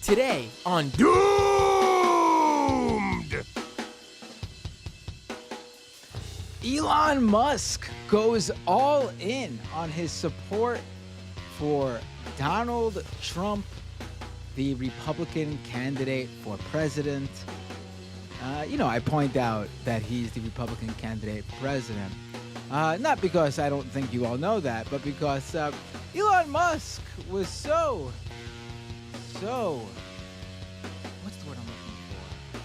Today on Doomed! Elon Musk goes all in on his support for Donald Trump, the Republican candidate for president. I point out that he's the Republican candidate for president. Not because I don't think you all know that, but because Elon Musk was so, what's the word I'm looking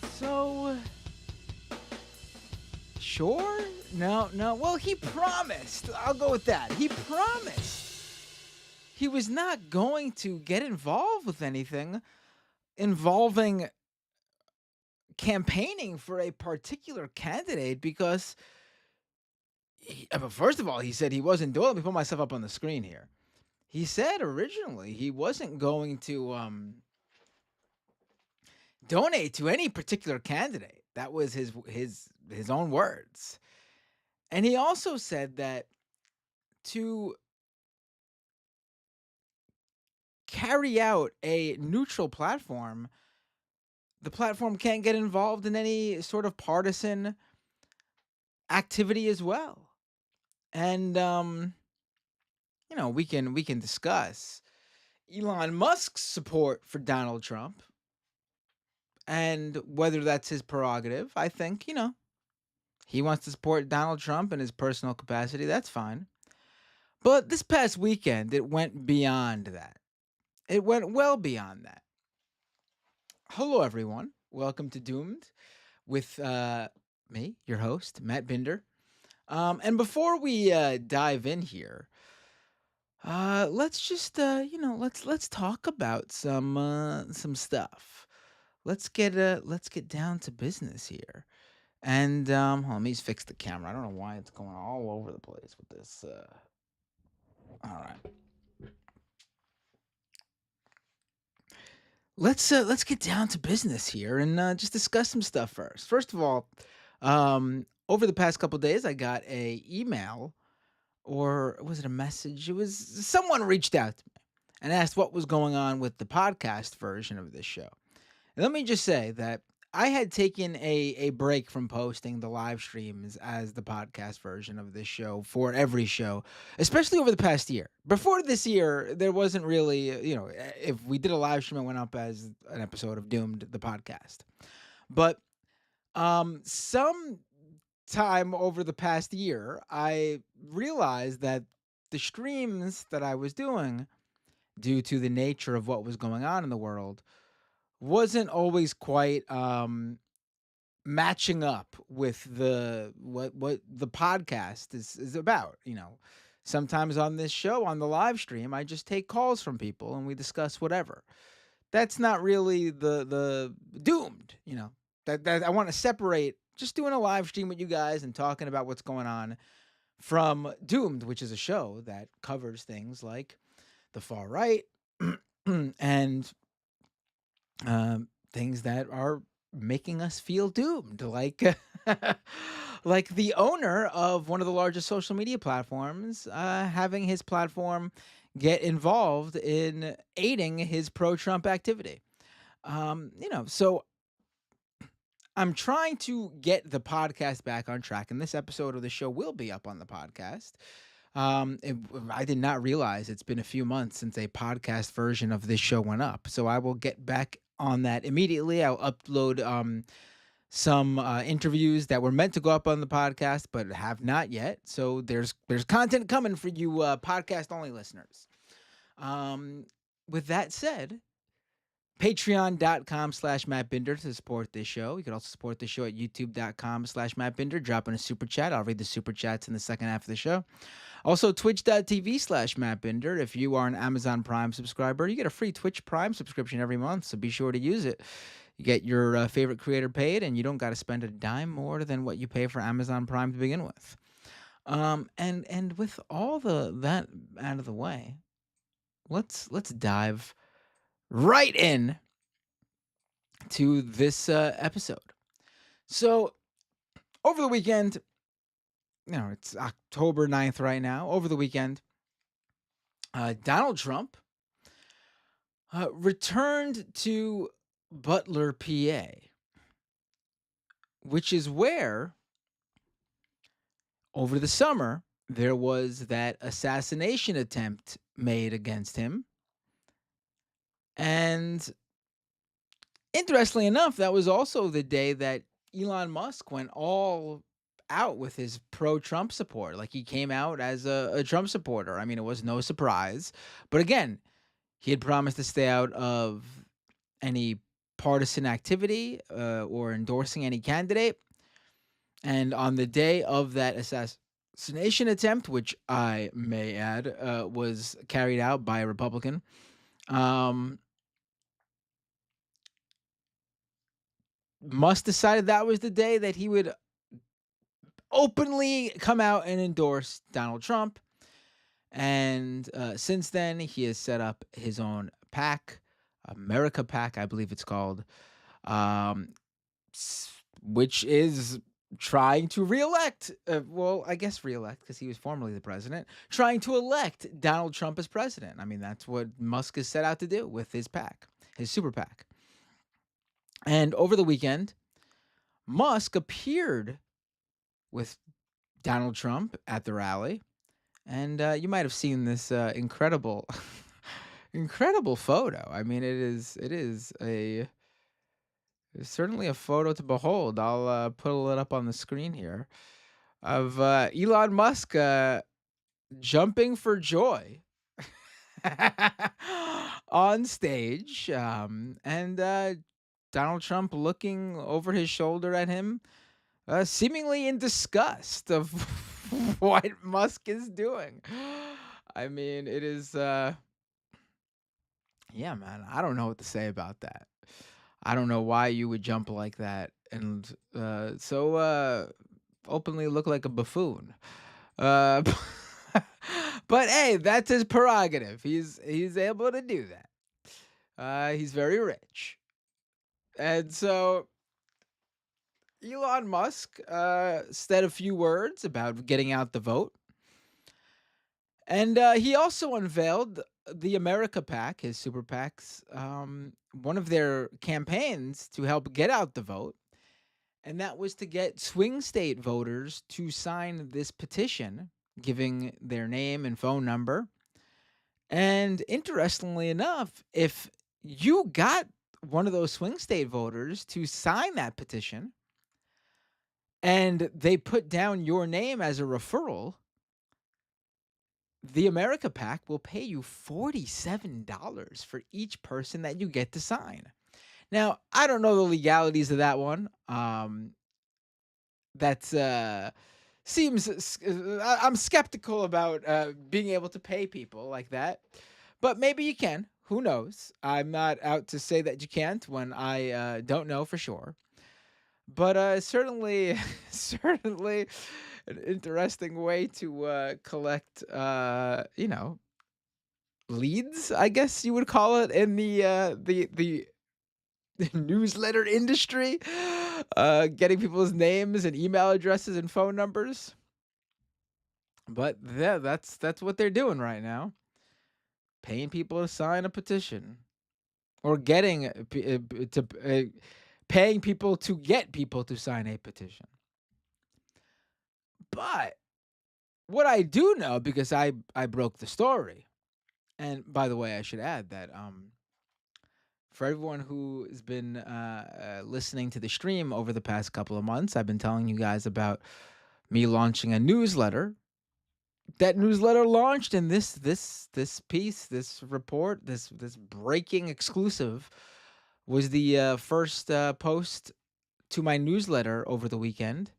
for? So, sure? No. Well, he promised. I'll go with that. He promised he was not going to get involved with anything involving campaigning for a particular candidate because, first of all, he said he wasn't doing. Let me put myself up on the screen here. He said originally he wasn't going to donate to any particular candidate. That was his own words. And he also said that to carry out a neutral platform, the platform can't get involved in any sort of partisan activity as well. And we can discuss Elon Musk's support for Donald Trump and whether that's his prerogative. I think, he wants to support Donald Trump in his personal capacity. That's fine. But this past weekend, it went beyond that. It went well beyond that. Hello, everyone. Welcome to Doomed with me, your host, Matt Binder. And before we dive in here, let's just let's talk about some stuff. Let's get down to business here. And let me just fix the camera. I don't know why it's going all over the place with this. All right. Let's get down to business here and just discuss some stuff first. First of all, over the past couple days, I got a email, or was it a message? It was someone reached out to me and asked what was going on with the podcast version of this show. And let me just say that I had taken a break from posting the live streams as the podcast version of this show for every show, especially over the past year. Before this year, there wasn't really, if we did a live stream, it went up as an episode of Doomed, the podcast. But some time over the past year, I realized that the streams that I was doing, due to the nature of what was going on in the world, wasn't always quite matching up with what the podcast is about. Sometimes on this show, on the live stream, I just take calls from people and we discuss whatever. That's not really the Doomed. That I want to separate just doing a live stream with you guys and talking about what's going on from Doomed, which is a show that covers things like the far right and things that are making us feel doomed, like like the owner of one of the largest social media platforms having his platform get involved in aiding his pro-Trump activity. So I'm trying to get the podcast back on track, and this episode of the show will be up on the podcast. I did not realize it's been a few months since a podcast version of this show went up, so I will get back on that immediately. I'll upload some interviews that were meant to go up on the podcast but have not yet. So there's content coming for you podcast only listeners. With that said, patreon.com/MattBinder to support this show. You can also support the show at youtube.com/MattBinder. Drop in a super chat. I'll read the super chats in the second half of the show. Also, twitch.tv/MattBinder. If you are an Amazon Prime subscriber, you get a free Twitch Prime subscription every month, so be sure to use it. You get your favorite creator paid, and you don't got to spend a dime more than what you pay for Amazon Prime to begin with. And with all that out of the way, let's dive right in to this episode. So, over the weekend, it's October 9th right now. Over the weekend, Donald Trump returned to Butler, PA, which is where over the summer there was that assassination attempt made against him. And interestingly enough, that was also the day that Elon Musk went all out with his pro Trump support. Like he came out as a Trump supporter. I mean, it was no surprise. But again, he had promised to stay out of any partisan activity or endorsing any candidate. And on the day of that assassination attempt, which I may add was carried out by a Republican, um, Musk decided that was the day that he would openly come out and endorse Donald Trump. And since then, he has set up his own PAC, America PAC, I believe it's called, um, which is trying to reelect, well, I guess reelect because he was formerly the president, trying to elect Donald Trump as president. I mean, that's what Musk is set out to do with his PAC, his super PAC. And over the weekend, Musk appeared with Donald Trump at the rally. And you might have seen this incredible, incredible photo. I mean, it's certainly a photo to behold. I'll put it up on the screen here of Elon Musk jumping for joy on stage, and Donald Trump looking over his shoulder at him, seemingly in disgust of what Musk is doing. I mean, it is, yeah, man. I don't know what to say about that. I don't know why you would jump like that and so openly look like a buffoon. Uh, but hey, that's his prerogative. He's able to do that. He's very rich, and so Elon Musk said a few words about getting out the vote, and he also unveiled the America PAC, his super PACs, one of their campaigns to help get out the vote, and that was to get swing state voters to sign this petition, giving their name and phone number. And interestingly enough, if you got one of those swing state voters to sign that petition and they put down your name as a referral, the America PAC will pay you $47 for each person that you get to sign. Now, I don't know the legalities of that one. That's seems I'm skeptical about being able to pay people like that, but maybe you can. Who knows? I'm not out to say that you can't when I don't know for sure. But certainly, certainly, an interesting way to collect, leads. I guess you would call it in the newsletter industry, getting people's names and email addresses and phone numbers. But yeah, that's what they're doing right now, paying people to sign a petition or getting to paying people to get people to sign a petition. But what I do know, because I broke the story, and by the way, I should add that for everyone who has been listening to the stream over the past couple of months, I've been telling you guys about me launching a newsletter. That newsletter launched, and this piece, this report, this breaking exclusive was the first post to my newsletter over the weekend.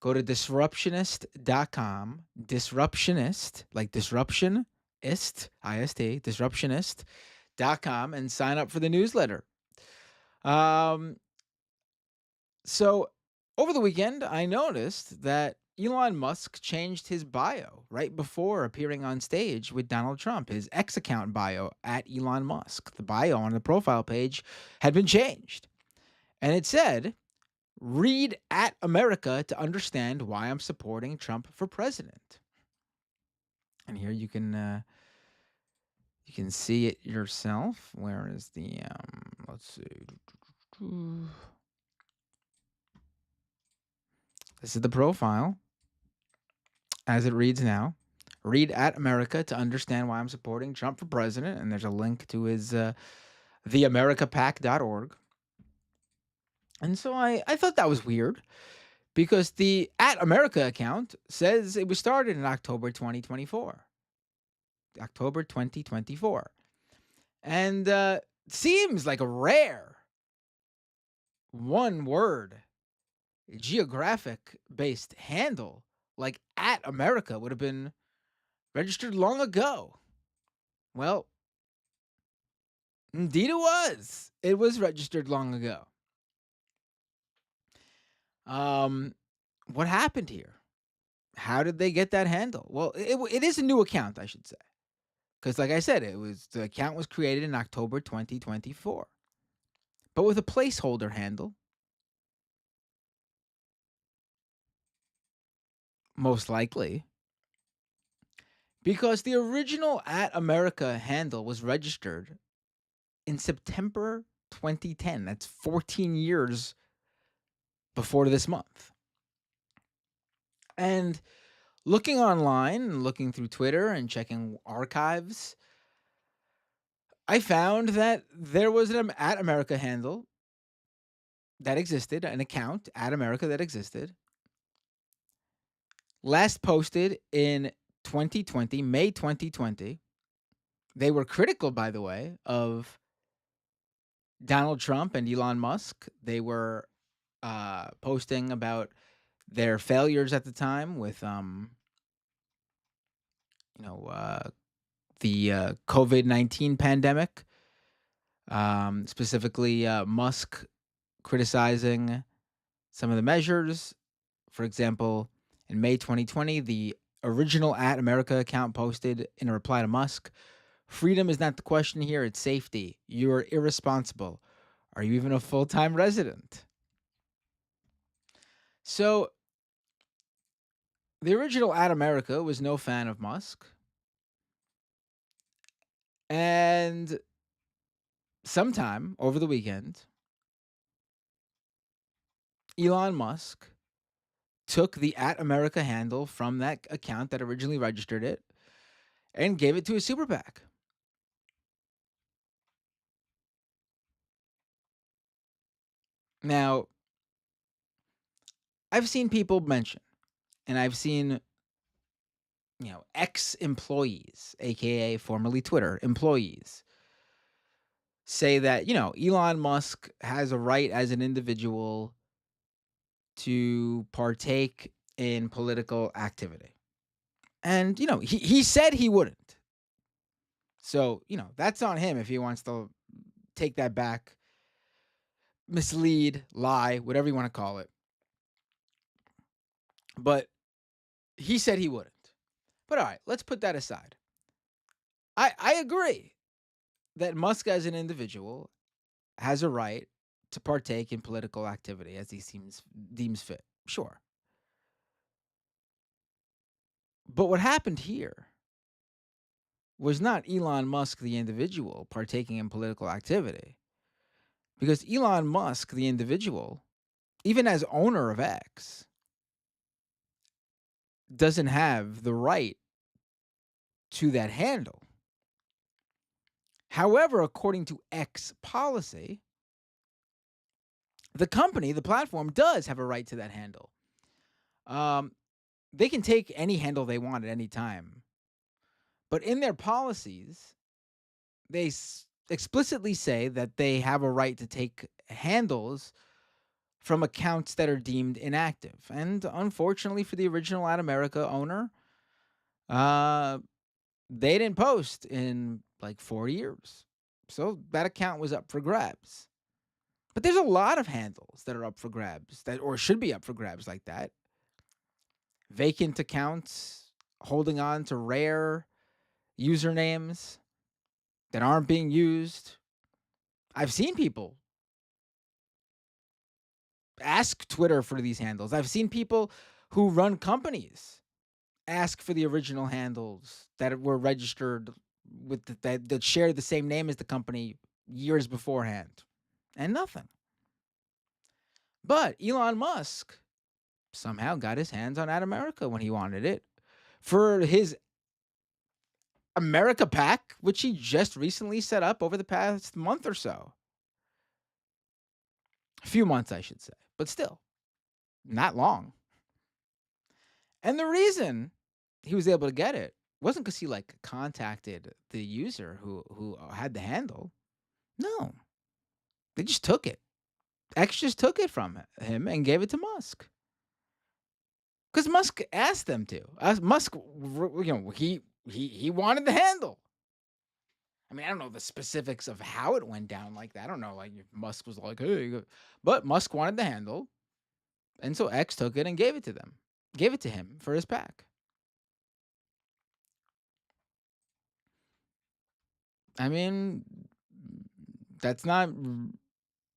Go to disruptionist.com, disruptionist, like disruptionist, IST, disruptionist.com, and sign up for the newsletter. So over the weekend, I noticed that Elon Musk changed his bio right before appearing on stage with Donald Trump. His X account bio at Elon Musk, the bio on the profile page had been changed. And it said, read at America to understand why I'm supporting Trump for president. And here you can You can see it yourself. Where is the let's see. This is the profile as it reads now. Read at America to understand why I'm supporting Trump for president. And there's a link to his theamericapac.org. And so I thought that was weird because the at America account says it was started in October 2024. October 2024. And seems like a rare one word geographic based handle like at America would have been registered long ago. Well, indeed it was. It was registered long ago. Um, what happened here? How did they get that handle? Well, it is a new account, I should say, because like I said, the account was created in October 2024, but with a placeholder handle, most likely, because the original at America handle was registered in September 2010. That's 14 years before this month. And looking online and looking through Twitter and checking archives, I found that there was an at America handle that existed, an account at America that existed, last posted in 2020, May 2020. They were critical, by the way, of Donald Trump and Elon Musk. They were posting about their failures at the time with, you know, the COVID-19 pandemic, specifically Musk criticizing some of the measures. For example, in May 2020, the original at America account posted in a reply to Musk, "Freedom is not the question here, it's safety. You're irresponsible. Are you even a full-time resident?" So the original at America was no fan of Musk. And sometime over the weekend, Elon Musk took the at America handle from that account that originally registered it and gave it to a super PAC. Now, I've seen people mention, and I've seen, ex-employees, aka formerly Twitter employees, say that, Elon Musk has a right as an individual to partake in political activity. And, he said he wouldn't. So, that's on him if he wants to take that back, mislead, lie, whatever you want to call it. But he said he wouldn't. But all right, let's put that aside. I agree that Musk as an individual has a right to partake in political activity as he deems fit. Sure. But what happened here was not Elon Musk the individual partaking in political activity. Because Elon Musk the individual, even as owner of X, doesn't have the right to that handle. However, according to X policy, the company, the platform, does have a right to that handle. They can take any handle they want at any time. But in their policies, they explicitly say that they have a right to take handles from accounts that are deemed inactive. And unfortunately for the original At America owner, they didn't post in like 4 years. So that account was up for grabs. But there's a lot of handles that are up for grabs or should be up for grabs like that. Vacant accounts, holding on to rare usernames that aren't being used. I've seen people ask Twitter for these handles. I've seen people who run companies ask for the original handles that were registered that shared the same name as the company years beforehand, and nothing. But Elon Musk somehow got his hands on Ad America when he wanted it for his America PAC, which he just recently set up over the past month or so. A few months, I should say, but still, not long. And the reason he was able to get it wasn't because he like contacted the user who had the handle. No, they just took it. X just took it from him and gave it to Musk because Musk asked them to. Musk, he wanted the handle. I mean, I don't know the specifics of how it went down like that. I don't know, like if Musk was like, "Hey," but Musk wanted the handle, and so X took it and gave it to him for his pack. I mean, that's not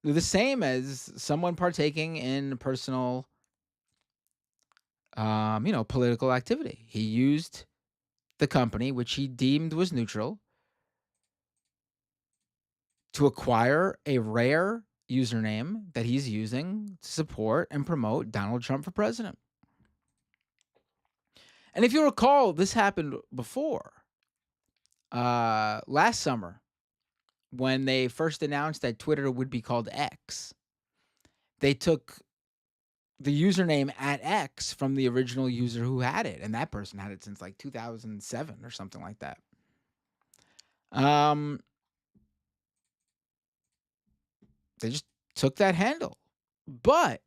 the same as someone partaking in personal, political activity. He used the company, which he deemed was neutral, to acquire a rare username that he's using to support and promote Donald Trump for president. And if you recall, this happened before. Last summer, when they first announced that Twitter would be called X, they took the username at X from the original user who had it, and that person had it since like 2007 or something like that. Um, they just took that handle, but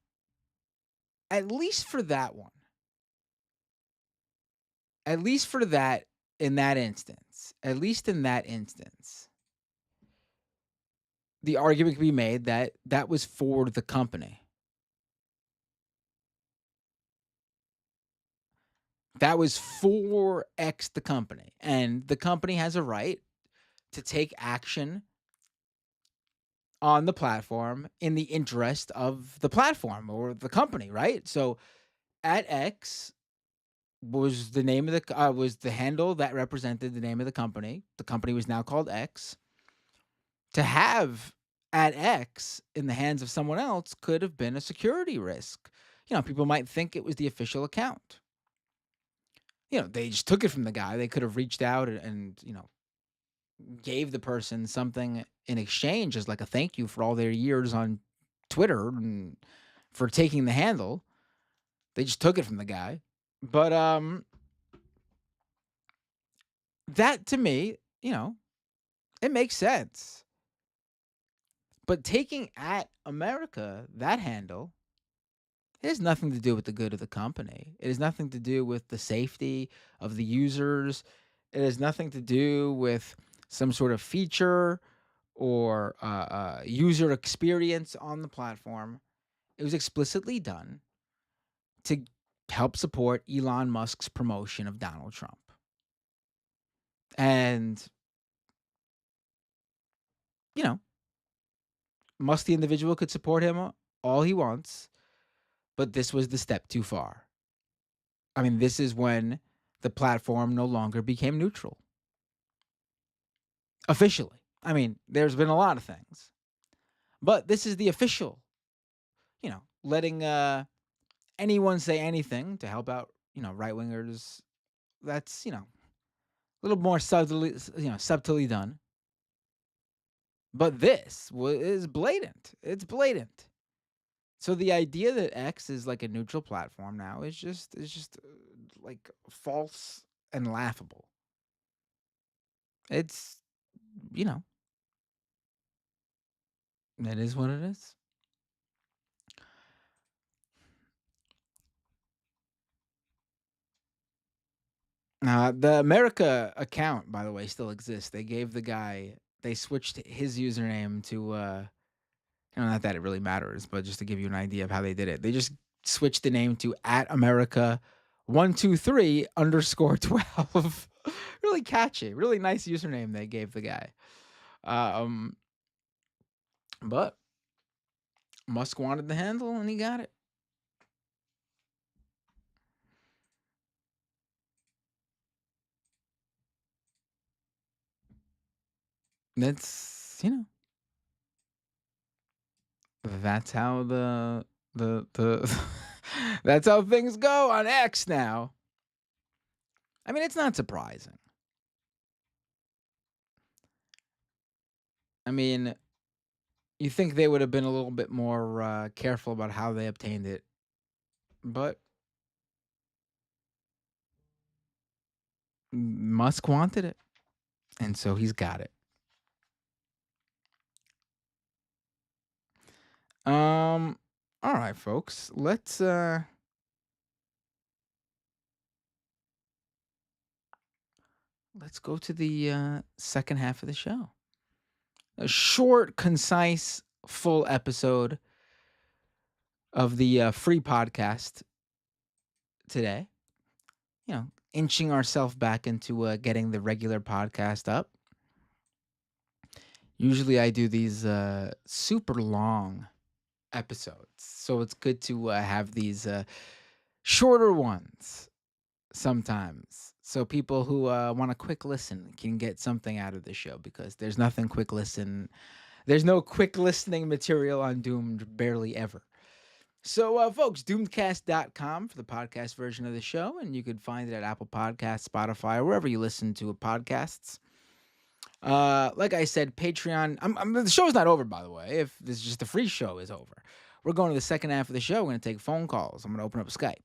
at least for that one, at least for that in that instance, at least in that instance, the argument can be made that that was for the company. That was for X the company, and the company has a right to take action on the platform in the interest of the platform or the company, right? So at X was the name of the was the handle that represented the name of the company. The company was now called X. To have at X in the hands of someone else could have been a security risk. People might think it was the official account. They just took it from the guy. They could have reached out and gave the person something in exchange as like a thank you for all their years on Twitter and for taking the handle. They just took it from the guy. But that to me, it makes sense. But taking at America, that handle, it has nothing to do with the good of the company. It has nothing to do with the safety of the users. It has nothing to do with some sort of feature or user experience on the platform. It was explicitly done to help support Elon Musk's promotion of Donald Trump. And, you know, Musk, the individual, could support him all he wants, but this was the step too far. I mean, this is when the platform no longer became neutral. Officially. I mean, there's been a lot of things, but this is the official, letting anyone say anything to help out, right wingers. That's, a little more subtly done. But this is blatant. It's blatant. So the idea that X is like a neutral platform now is just like false and laughable. It's you know it is what it is. The America account, by the way, still exists. They switched his username to not that it really matters, but just to give you an idea of how they did it. They just switched the name to at America 123 underscore 12. Really catchy, really nice username they gave the guy. Um, but Musk wanted the handle and he got it. That's, that's how the that's how things go on X now. I mean, it's not surprising. I mean, you think they would have been a little bit more careful about how they obtained it, but Musk wanted it, and so he's got it. All right, folks. Let's go to the second half of the show. A short, concise, full episode of the free podcast today. Inching ourselves back into getting the regular podcast up. Usually I do these super long episodes, so it's good to have these shorter ones sometimes, so people who want a quick listen can get something out of the show, because there's no quick listening material on Doomed, barely ever. So, folks, doomedcast.com for the podcast version of the show, and you could find it at Apple Podcasts, Spotify, or wherever you listen to podcasts. Like I said, Patreon. The show's not over, by the way. If this is just the free show is over, we're going to the second half of the show. We're going to take phone calls. I'm going to open up Skype.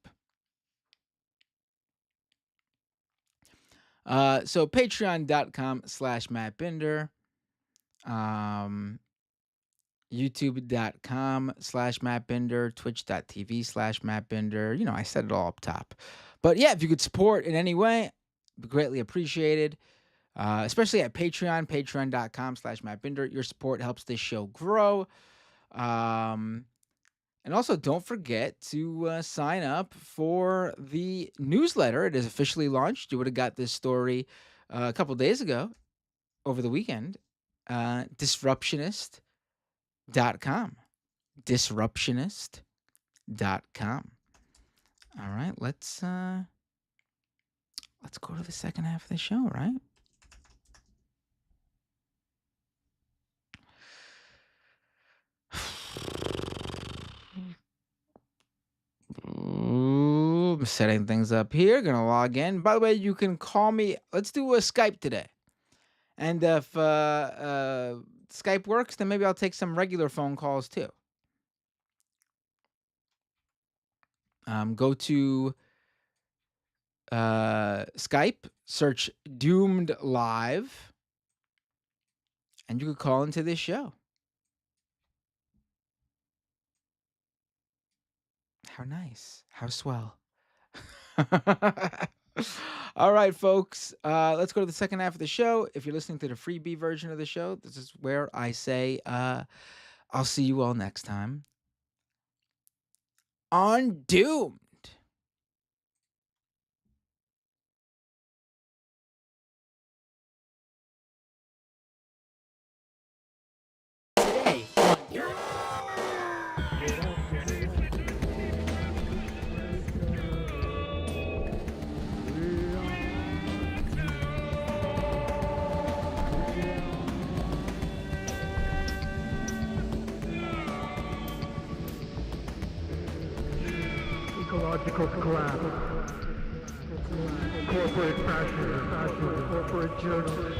So patreon.com/MattBinder. YouTube.com/MattBinder, Twitch.tv/MattBinder. I said it all up top. But yeah, if you could support in any way, it'd be greatly appreciated. Especially at Patreon, patreon.com/MattBinder. Your support helps this show grow. And also, don't forget to sign up for the newsletter. It is officially launched. You would have got this story a couple days ago, over the weekend. Disruptionist.com. Disruptionist.com. All right, let's go to the second half of the show, right? I'm setting things up here. Gonna log in. By the way, you can call me. Let's do a Skype today. And if Skype works, then maybe I'll take some regular phone calls too. Go to Skype, search Doomed Live, and you could call into this show. How nice. How swell. All right, folks. Let's go to the second half of the show. If you're listening to the freebie version of the show, this is where I say I'll see you all next time on Doomed. Today on Doomed. Ecological collapse, corporate fascism, corporate journalism,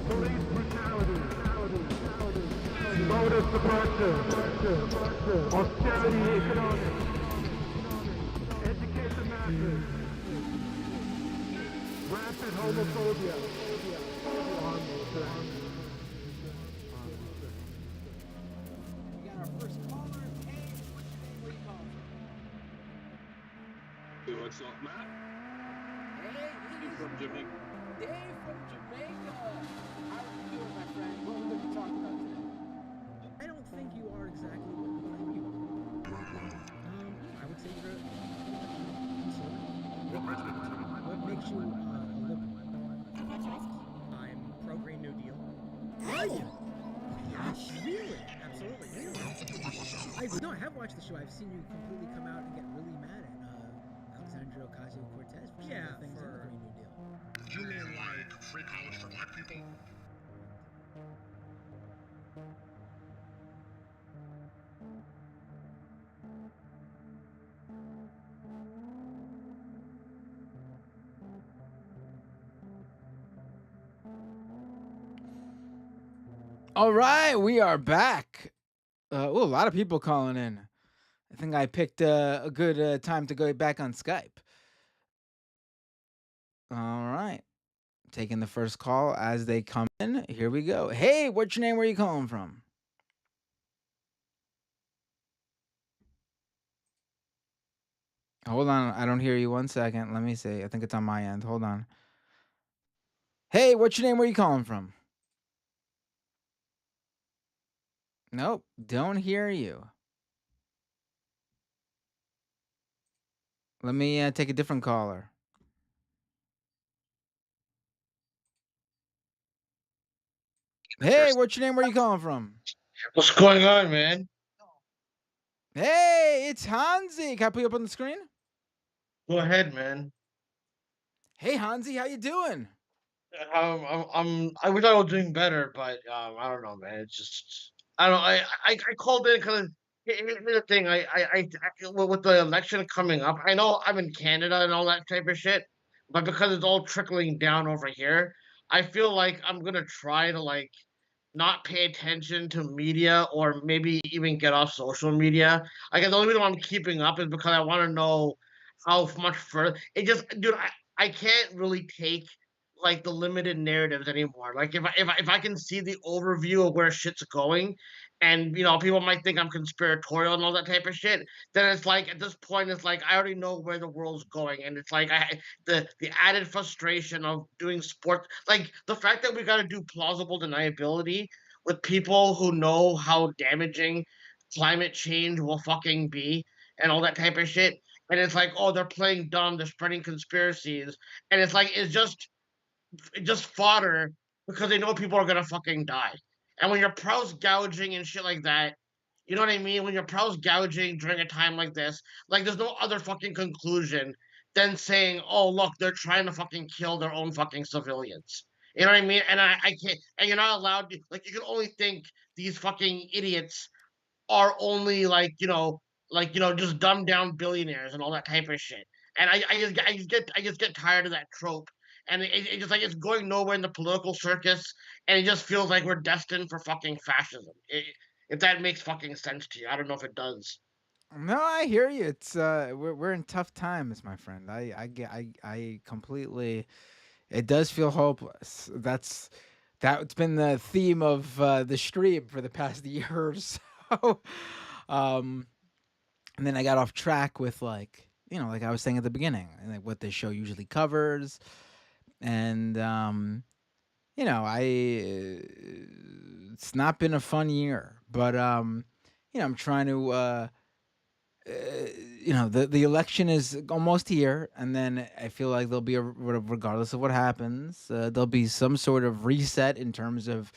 police brutality, voter suppression, austerity economics, educate the masses, rampant homophobia, We got our first caller. Hey, what's your name? Where you calling from? What's up, Matt? Hey, You from Jamaica? Dave from Jamaica. How are you doing, my friend? What are we going to talk about today? I don't think you are exactly what you claim you are. I would say you're a conservative. What makes you a liberal? I'm pro-Green New Deal. Are you? Yes, really? Absolutely. I have watched the show. I've seen you completely come out and get really mad at Alexandria Ocasio-Cortez for some of the things in the Green New Deal. Do you mean like free college for black people? All right, we are back. A lot of people calling in. I think I picked a good time to go back on Skype. All right, taking the first call as they come in. Here we go. Hey, what's your name? Where are you calling from? Hold on, I don't hear you. 1 second. Let me see. I think it's on my end. Hold on. Hey, what's your name? Where are you calling from? Nope, don't hear you. Let me take a different caller. Hey, what's your name? Where are you calling from? What's going on, man? Hey, it's Hansi. Can I put you up on the screen? Go ahead, man. Hey, Hansi, how you doing? I wish I was doing better, but I don't know, man. It's just I don't. I called in because here's the thing. With the election coming up, I know I'm in Canada and all that type of shit, but because it's all trickling down over here, I feel like I'm gonna try to like not pay attention to media or maybe even get off social media. I guess the only reason why I'm keeping up is because I want to know how much further it just, dude. I can't really take like the limited narratives anymore. Like if I can see the overview of where shit's going, and people might think I'm conspiratorial and all that type of shit, then it's like at this point it's like I already know where the world's going, and it's like the added frustration of doing sport, like the fact that we got to do plausible deniability with people who know how damaging climate change will fucking be and all that type of shit. And it's like, oh, they're playing dumb, they're spreading conspiracies, and it's like it's just fodder because they know people are gonna fucking die. And when you're price gouging and shit like that, you know what I mean? When you're price gouging during a time like this, like there's no other fucking conclusion than saying, "Oh, look, they're trying to fucking kill their own fucking civilians." You know what I mean? And I can't. And you're not allowed to. Like, you can only think these fucking idiots are only just dumbed down billionaires and all that type of shit. And I just get tired of that trope. And it just like it's going nowhere in the political circus, and it just feels like we're destined for fucking fascism. If that makes fucking sense to you, I don't know if it does. No, I hear you. It's we're in tough times, my friend. I completely. It does feel hopeless. That's been the theme of the stream for the past year or so. um, and then I got off track with like I was saying at the beginning, and like what this show usually covers, and I it's not been a fun year, but I'm trying to uh, the election is almost here, and then I feel like there'll be regardless of what happens, there'll be some sort of reset in terms of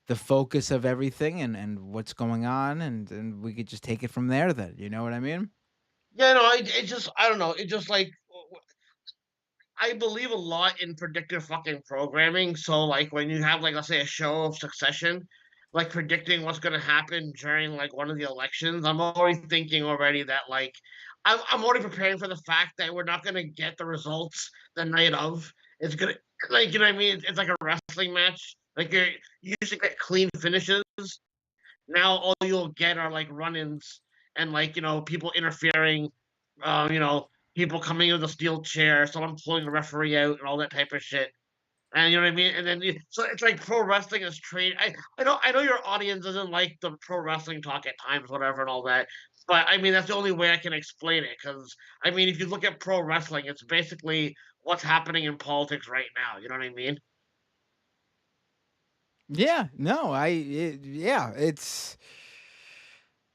the focus of everything and what's going on, and we could just take it from there. Then you know what I mean? Yeah, no, it just I don't know. It just like I believe a lot in predictive fucking programming. So like when you have like let's say a show of Succession, like predicting what's gonna happen during like one of the elections, I'm already thinking already that like I'm already preparing for the fact that we're not gonna get the results the night of. It's gonna like you know what I mean? It's like a wrestling match. Like you usually get clean finishes. Now all you'll get are like run-ins and like people interfering, people coming in with a steel chair, someone pulling the referee out, and all that type of shit. And you know what I mean? And then so it's like pro wrestling is trained. I know your audience doesn't like the pro wrestling talk at times, whatever, and all that. But I mean that's the only way I can explain it. Because I mean, if you look at pro wrestling, it's basically what's happening in politics right now. You know what I mean? Yeah, no, yeah, it's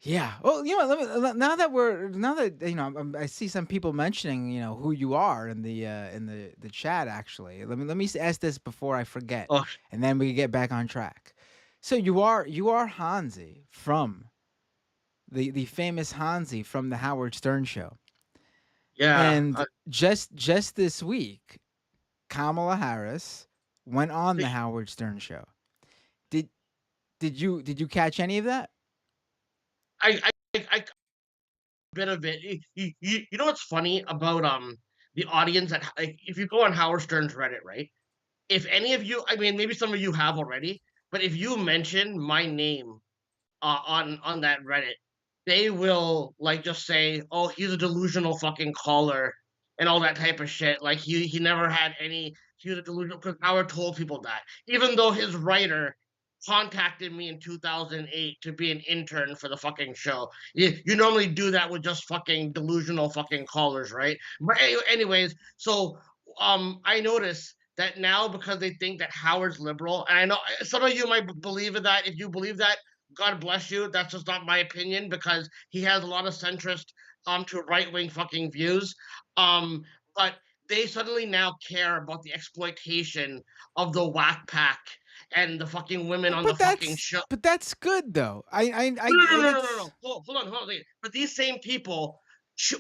yeah. Well, now that I see some people mentioning who you are in the chat. Actually, let me ask this before I forget, Oh and then we can get back on track. So you are Hansi from the famous Hansi from the Howard Stern show, yeah, and just this week. Kamala Harris went on the The- Howard Stern show. Did did you catch any of that? I bit of it. You know what's funny about the audience that, like, if you go on Howard Stern's Reddit, right? If any of you, I mean, maybe some of you have already, but if you mention my name on that Reddit, they will like just say, "Oh, he's a delusional fucking caller," and all that type of shit. Like he never had any. He was a delusional because Howard told people that, even though his writer contacted me in 2008 to be an intern for the fucking show. You normally do that with just fucking delusional fucking callers, right? But anyways, so I noticed that now because they think that Howard's liberal, and I know some of you might believe in that. If you believe that, God bless you. That's just not my opinion because he has a lot of centrist to right wing fucking views. But they suddenly now care about the exploitation of the whack pack and the fucking women on the fucking show. But that's good though. I No, no, no, no, no, that's no. Hold on. But these same people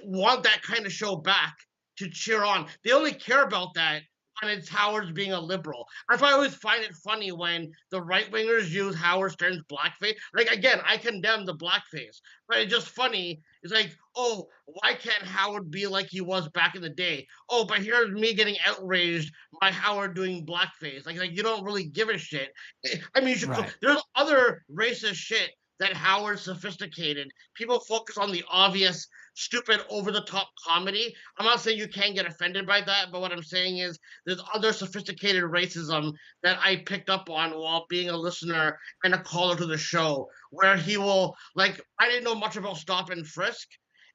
want that kind of show back to cheer on. They only care about that when it's Howard's being a liberal. That's why I always find it funny when the right wingers use Howard Stern's blackface. Like again, I condemn the blackface, but it's just funny. It's like, oh, why can't Howard be like he was back in the day? Oh, but here's me getting outraged by Howard doing blackface. Like you don't really give a shit. I mean, you should. right. There's other racist shit that Howard's sophisticated. People focus on the obvious, stupid, over the top comedy. I'm not saying you can't get offended by that, but what I'm saying is there's other sophisticated racism that I picked up on while being a listener and a caller to the show, where he will, like, I didn't know much about stop and frisk.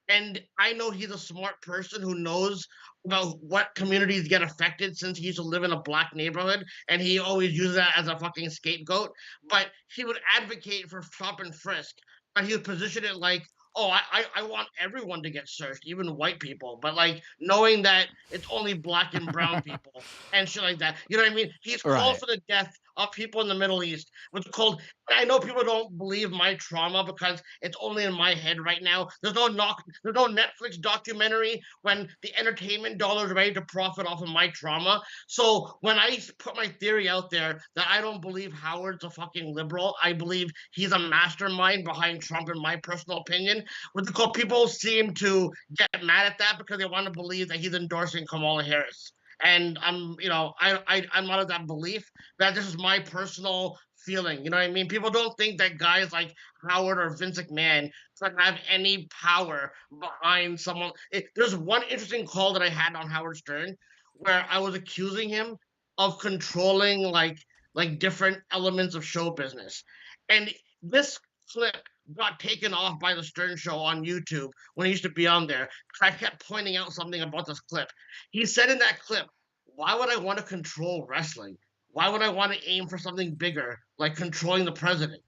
And I know he's a smart person who knows about what communities get affected since he used to live in a black neighborhood and he always uses that as a fucking scapegoat. But he would advocate for stop and frisk, but he would position it like, oh, I want everyone to get searched, even white people, but like knowing that it's only black and brown people and shit like that. You know what I mean? He's called Right. for the death of people in the Middle East, which called. I know people don't believe my trauma because it's only in my head right now. There's no Netflix documentary when the entertainment dollar is ready to profit off of my trauma. So when I put my theory out there that I don't believe Howard's a fucking liberal, I believe he's a mastermind behind Trump, in my personal opinion. What they call, people seem to get mad at that because they want to believe that he's endorsing Kamala Harris. And I'm, I'm not of that belief. That this is my personal feeling. You know what I mean? People don't think that guys like Howard or Vince McMahon can have any power behind someone. There's one interesting call that I had on Howard Stern where I was accusing him of controlling like different elements of show business, and this clip got taken off by the Stern Show on YouTube when he used to be on there. I kept pointing out something about this clip. He said in that clip, "Why would I want to control wrestling? Why would I want to aim for something bigger, like controlling the president?"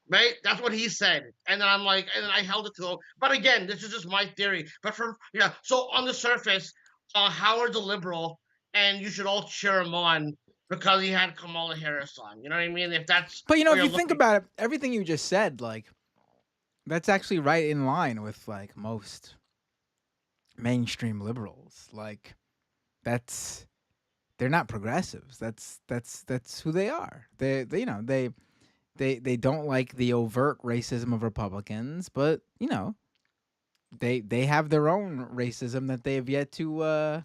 Right? That's what he said. And then I'm like, and then I held it to him. But again, this is just my theory. But yeah, so on the surface, Howard's a liberal, and you should all cheer him on because he had Kamala Harris on. You know what I mean? If that's But what if you're you think looking. about it, everything you just said, like that's actually right in line with like most mainstream liberals. Like that's they're not progressives. That's who they are. They they don't like the overt racism of Republicans, but they have their own racism that they have yet to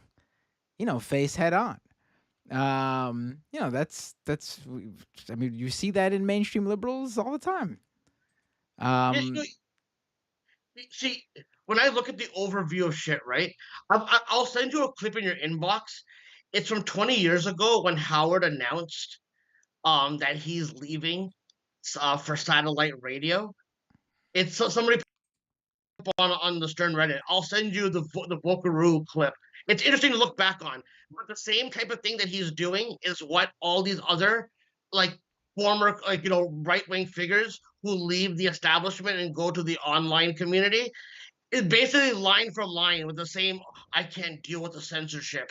face head on. That's I mean, you see that in mainstream liberals all the time. Yeah, Um, see, when I look at the overview of shit, right? I'll send you a clip in your inbox. It's from 20 years ago when Howard announced that he's leaving for satellite radio. It's somebody on the Stern Reddit. I'll send you the Vokaroo clip. It's interesting to look back on. But the same type of thing that he's doing is what all these other like former right wing figures who leave the establishment and go to the online community is basically line for line with the same. I can't deal with the censorship.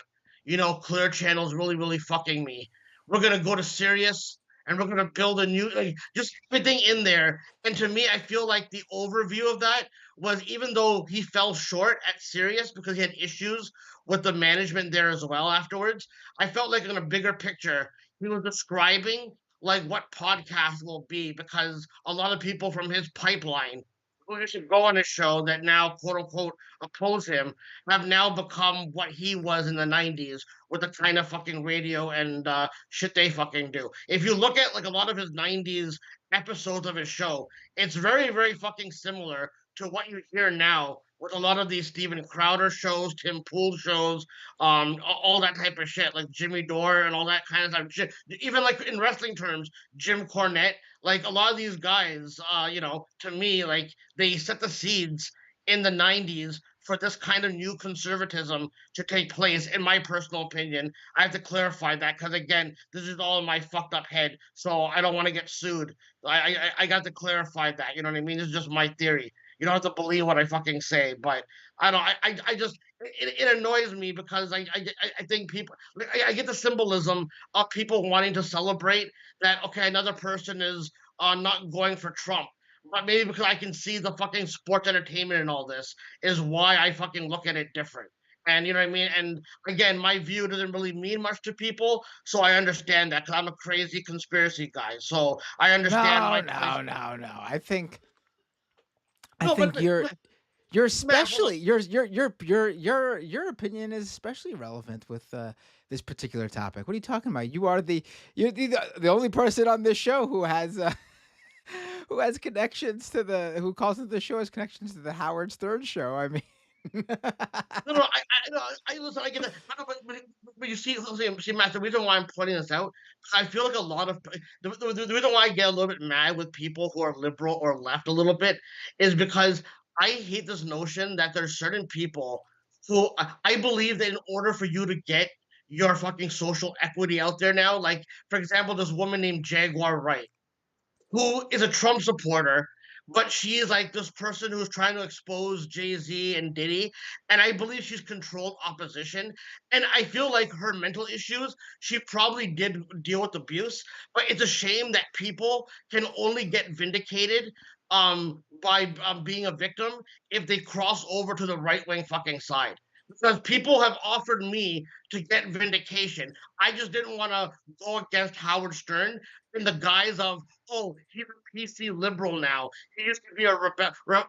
Clear Channel's really fucking me. We're gonna go to Sirius and we're gonna build a new like just everything in there. And to me, I feel like the overview of that was even though he fell short at Sirius because he had issues with the management there as well afterwards, I felt like in a bigger picture, he was describing like what podcast will be because a lot of people from his pipeline who used to go on his show that now quote unquote oppose him have now become what he was in the 90s with the kind of fucking radio and shit they fucking do. If you look at like a lot of his 90s episodes of his show, it's very, very fucking similar to what you hear now with a lot of these Steven Crowder shows, Tim Pool shows, all that type of shit, like Jimmy Dore and all that kind of stuff. Even like in wrestling terms, Jim Cornette, like a lot of these guys, to me, like they set the seeds in the 90s for this kind of new conservatism to take place, in my personal opinion. I have to clarify that because, again, this is all in my fucked up head, so I don't want to get sued. I got to clarify that. You know what I mean? This is just my theory. You don't have to believe what I fucking say, but I don't. I just it annoys me because I think people I get the symbolism of people wanting to celebrate that. Okay, another person is not going for Trump, but maybe because I can see the fucking sports entertainment and all this is why I fucking look at it different. And you know what I mean? And again, my view doesn't really mean much to people, so I understand that because I'm a crazy conspiracy guy. So I understand No, my point. no, no, no. I No, but, think you're Matt, hold on. especially your opinion is especially relevant with this particular topic. What are you talking about? You're the only person on this show who has who has connections to the who calls it the show has connections to the Howard Stern show. I mean, No, no, no, listen, I get that. No, no, but you see, Matt, the reason why I'm pointing this out, I feel like a lot of the reason why I get a little bit mad with people who are liberal or left a little bit is because I hate this notion that there's certain people who I believe that in order for you to get your fucking social equity out there now, like for example, this woman named Jaguar Wright who is a Trump supporter, but she is like this person who's trying to expose Jay Z and Diddy. And I believe she's controlled opposition. And I feel like her mental issues, she probably did deal with abuse, but it's a shame that people can only get vindicated by being a victim if they cross over to the right wing fucking side. Because people have offered me to get vindication. I just didn't want to go against Howard Stern in the guise of, oh, he's a PC liberal now. He used to be a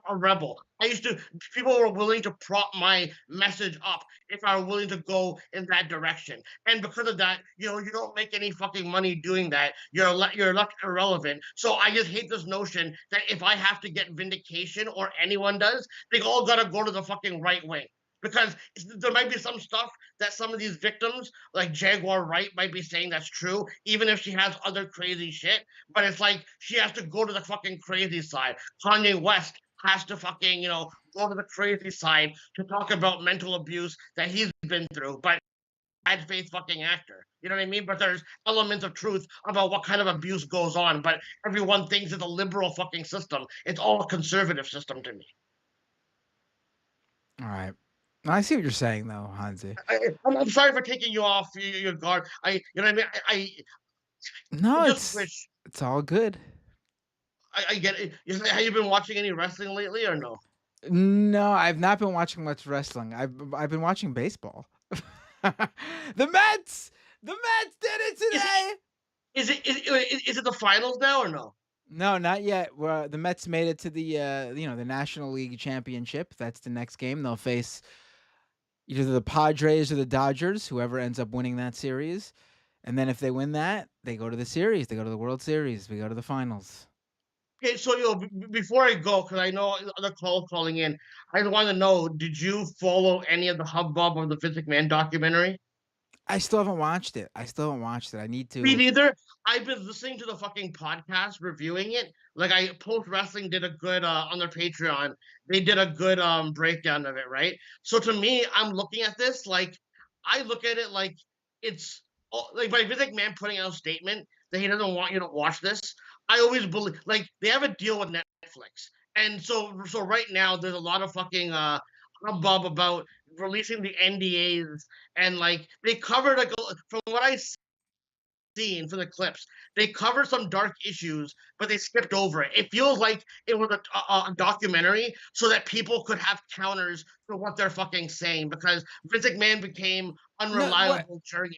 rebel. People were willing to prop my message up if I were willing to go in that direction. And because of that, you don't make any fucking money doing that. You're left irrelevant. So I just hate this notion that if I have to get vindication or anyone does, they all got to go to the fucking right wing because there might be some stuff that some of these victims, like Jaguar Wright, might be saying that's true, even if she has other crazy shit. But it's like she has to go to the fucking crazy side. Kanye West has to fucking, go to the crazy side to talk about mental abuse that he's been through. But bad faith fucking actor. You know what I mean? But there's elements of truth about what kind of abuse goes on. But everyone thinks it's a liberal fucking system. It's all a conservative system to me. all right. I see what you're saying, though, Hansi. I'm sorry for taking you off your guard. You know what I mean? I No, just wish it's all good. I get it. Have you been watching any wrestling lately or no? No, I've not been watching much wrestling. I've been watching baseball. The Mets, the Mets did it Is it today. is it the finals now or no? No, not yet. Well, the Mets made it to the National League Championship. That's the next game. They'll face either the Padres or the Dodgers, whoever ends up winning that series. And then if they win that, they go to the series. They go to the World Series. We go to the finals. Okay, so before I go, because I know other calls calling in, I just want to know: did you follow any of the hubbub of the Vince McMahon documentary? I still haven't watched it. I need Me to. neither. I've been listening to the fucking podcast reviewing it. Like Post Wrestling did a good on their Patreon. They did a good breakdown of it, right? So to me, I'm looking at this like I look at it like it's like by Vince McMahon putting out a statement that he doesn't want you to watch this. I always believe like they have a deal with Netflix, and so right now there's a lot of fucking hubbub about releasing the NDAs and like they covered like from what I scene for the clips. They covered some dark issues, but they skipped over it. It feels like it was a documentary so that people could have counters for what they're fucking saying because Vince McMahon became No, unreliable during.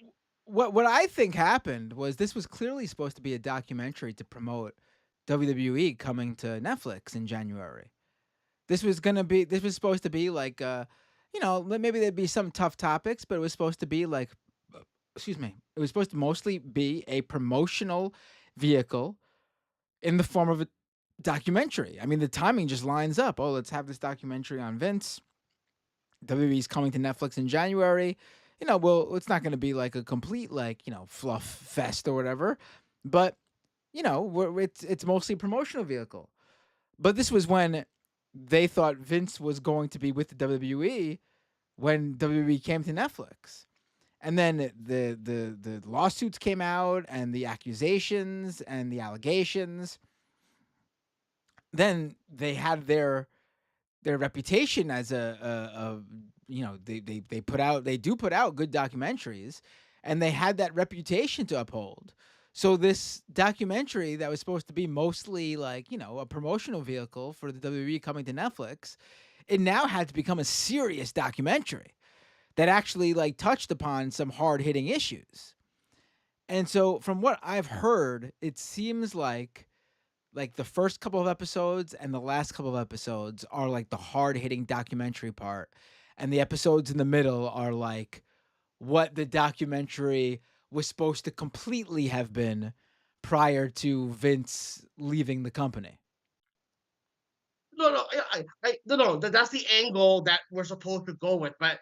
what I think happened was this was clearly supposed to be a documentary to promote WWE coming to Netflix in January. This was supposed to be like maybe there'd be some tough topics, but it was supposed to be like excuse me, it was supposed to mostly be a promotional vehicle in the form of a documentary. I mean, the timing just lines up. Oh, let's have this documentary on Vince. WWE's coming to Netflix in January. Well, it's not going to be like a complete fluff fest or whatever, but it's mostly a promotional vehicle. But this was when they thought Vince was going to be with the WWE when WWE came to Netflix. And then the lawsuits came out and the accusations and the allegations. Then they had their reputation as they do put out good documentaries, and they had that reputation to uphold. So this documentary that was supposed to be mostly a promotional vehicle for the WWE coming to Netflix, it now had to become a serious documentary that actually touched upon some hard-hitting issues. And so from what I've heard, it seems like the first couple of episodes and the last couple of episodes are like the hard-hitting documentary part, and the episodes in the middle are like what the documentary was supposed to completely have been prior to Vince leaving the company. No, no, no, no. That's the angle that we're supposed to go with. But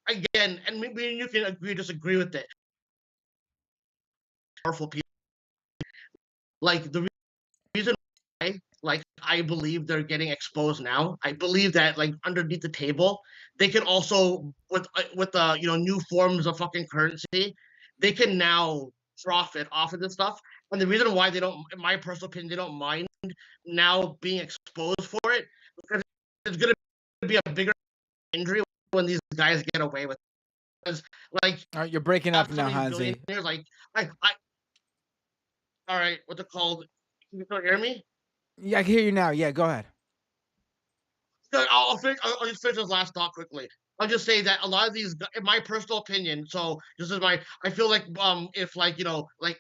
again, and maybe you can agree, disagree with it. Powerful people, like the reason why, like I believe they're getting exposed now. I believe that like underneath the table, they can also with the new forms of fucking currency, they can now profit off of this stuff. And the reason why they don't, in my personal opinion, they don't mind now being exposed for it because it's gonna be a bigger injury when these guys get away with it. Because like All right, you're breaking up have some now, of these Hansi. billionaires like I all right, what's it called? Can you still hear me? Yeah, I can hear you now. Yeah, go ahead. No, I'll just finish this last thought quickly. I'll just say that a lot of these, in my personal opinion, so this is my, I feel like if like like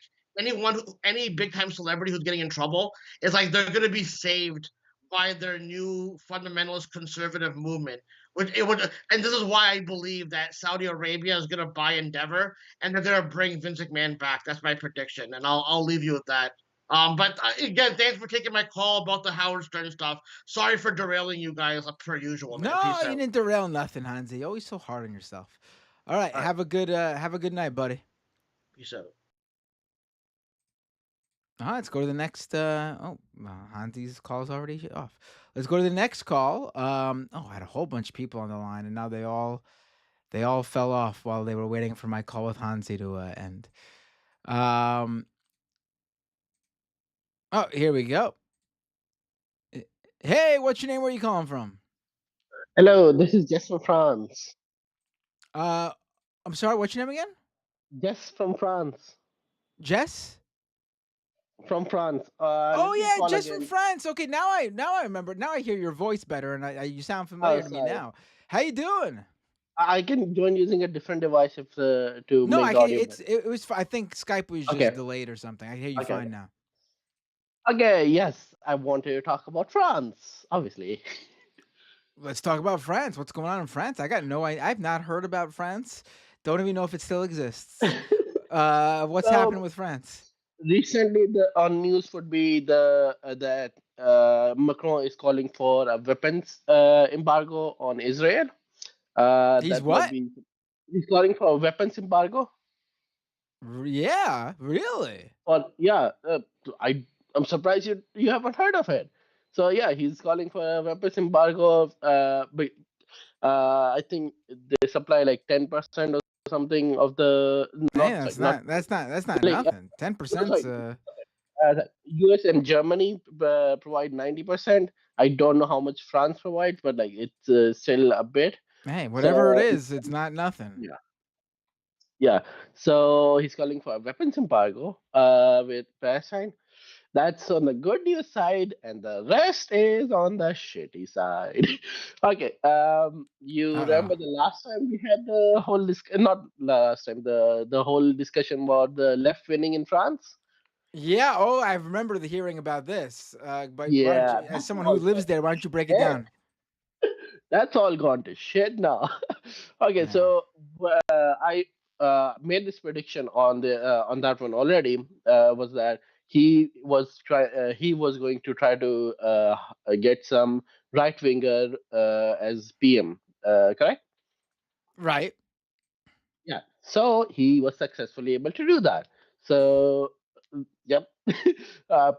any big time celebrity who's getting in trouble, it's like they're gonna be saved by their new fundamentalist conservative movement. Which it would, and this is why I believe that Saudi Arabia is gonna buy Endeavor and they're gonna bring Vince McMahon back. That's my prediction, and I'll leave you with that. But again, thanks for taking my call about the Howard Stern stuff. Sorry for derailing you guys per usual, man. No, Peace you out. didn't derail nothing, Hansi. You're always so hard on yourself. All right, All right, have a good night, buddy. peace out. All right, let's go to the next. Hansi's call's already off. Let's go to the next call. I had a whole bunch of people on the line, and now they all fell off while they were waiting for my call with Hansi to end. Um, oh, here we go. Eh, Hey, what's your name? Where are you calling from? Hello, this is Jess from France. Uh, I'm sorry. What's your name again? Jess from France. Jess. From France. Oh Let me yeah, call Jess from again. France. Okay, now I remember. Now I hear your voice better, and you sound Oh, familiar to me sorry. now. How you doing? I can join using a different device if to No, make I the can. audio better. It was. I think Skype was just Okay. delayed or something. I hear you Okay. fine Okay. now. Okay. Yes, I want to talk about France. Obviously. Let's talk about France. What's going on in France? I've not heard about France. Don't even know if it still exists. What's happening So with France? recently, the on news would be the that Macron is calling for a weapons embargo on Israel. He's That might what? be. He's calling for a weapons embargo. Yeah, really? Or yeah, I I'm surprised you haven't heard of it. So yeah, he's calling for a weapons embargo. But I think they supply like 10% or something of the Hey, not sorry, not that's not like nothing. 10%'s sorry. U.S. and Germany provide 90%. I don't know how much France provides, but like it's still a bit. hey, whatever it So is, it's not nothing. yeah, Yeah. So he's calling for a weapons embargo with Palestine. That's on the good news side, and the rest is on the shitty side. Okay. You Uh-oh. remember the last time we had the whole not last time, the whole discussion about the left winning in France? Yeah, oh, I remember the hearing about this. But why don't Yeah, you, as that's someone who all lives gone to there, why don't you break it shit. down? That's all gone to shit now. Okay, Yeah. so I made this prediction on that one already. Was that he was going to try to get some right winger as PM, correct? Right. Yeah. So he was successfully able to do that. So, yep,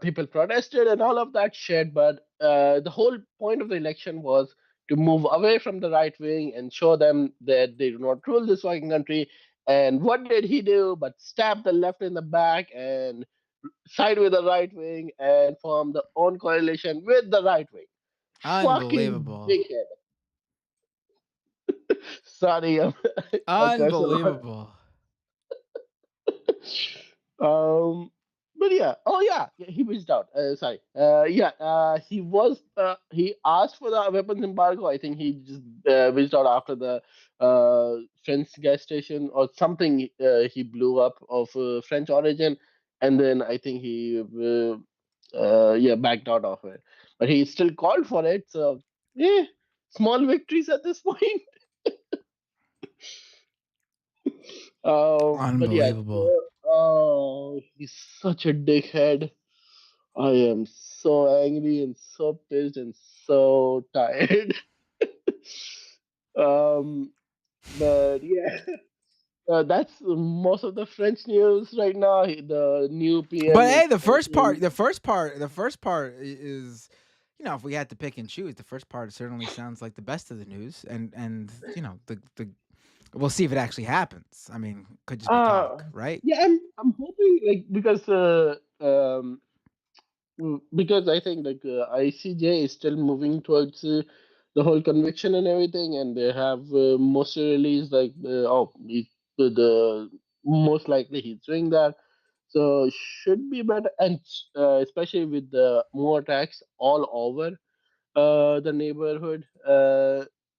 people protested and all of that shit. But the whole point of the election was to move away from the right wing and show them that they do not rule this fucking country. And what did he do but stab the left in the back and side with the right wing and form the own coalition with the right wing? Fucking Unbelievable. dickhead. Sorry, I curse a lot. Unbelievable. Um, but yeah, oh yeah, yeah, he reached out. Sorry, yeah, he asked for the weapons embargo. I think he just reached out after the French gas station or something. He blew up of French origin, and then I think he yeah, backed out of it. But he still called for it. So yeah, small victories at this point. But yeah, Unbelievable. oh, he's such a dickhead. I am so angry and so pissed and so tired. um, but yeah, that's most of the French news right now. The new But PM hey, is the first part, talking. is, if we had to pick and choose, the first part certainly sounds like the best of the news, and the we'll see if it actually happens. I mean, could just be Uh, talk, right? yeah, I'm hoping like because I think like ICJ is still moving towards the whole conviction and everything, and they have mostly released like the most likely he's doing that, so should be better, and especially with the more attacks all over the neighborhood,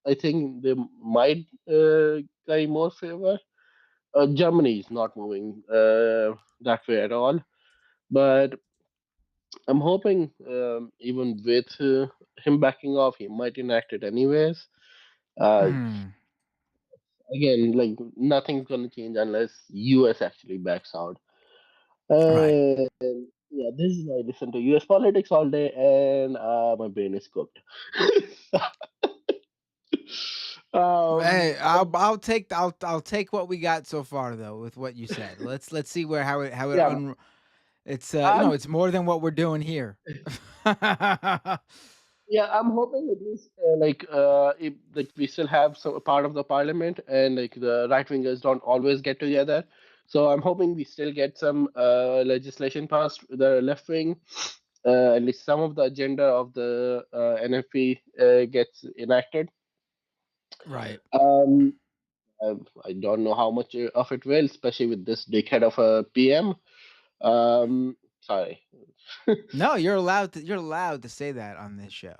I think they might carry more favor. Germany is not moving that way at all, but I'm hoping, even with him backing off, he might enact it anyways. Uh, Hmm. Again, like nothing's gonna change unless US actually backs out. Right. And yeah, this is why I listen to US politics all day, and my brain is cooked. Hey, But I'll take what we got so far though with what you said. Let's see where how it yeah, it's I'm it's more than what we're doing here. yeah, I'm hoping at least if, like we still have some part of the parliament, and like the right wingers don't always get together. So I'm hoping we still get some legislation passed with the left wing. At least some of the agenda of the NFP gets enacted. Right. Um, I don't know how much of it will, especially with this dickhead of a PM. Sorry. No, you're allowed to say that on this show.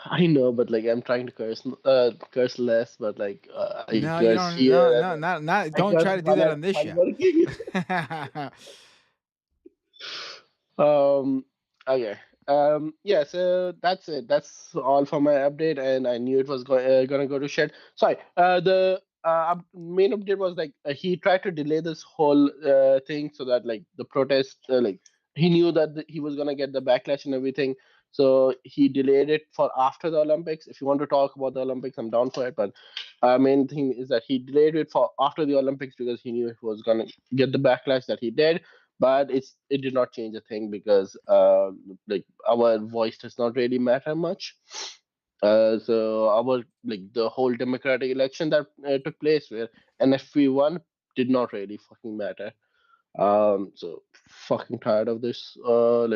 I know, but like I'm trying to curse less, but like I No, you curse don't. here No, and no, then not. I Don't curse try to do while that on this while show. working. um. Okay. Yeah. So that's it. That's all for my update, and I knew it was gonna go to shit. Sorry. The main update was like he tried to delay this whole thing so that like the protest like he knew that he was gonna get the backlash and everything. So he delayed it for after the Olympics. If you want to talk about the Olympics, I'm down for it. But main thing is that he delayed it for after the Olympics because he knew he was gonna get the backlash that he did. But it did not change a thing because like our voice does not really matter much. So our like the whole democratic election that took place where NFP won did not really fucking matter. So fucking tired of this, of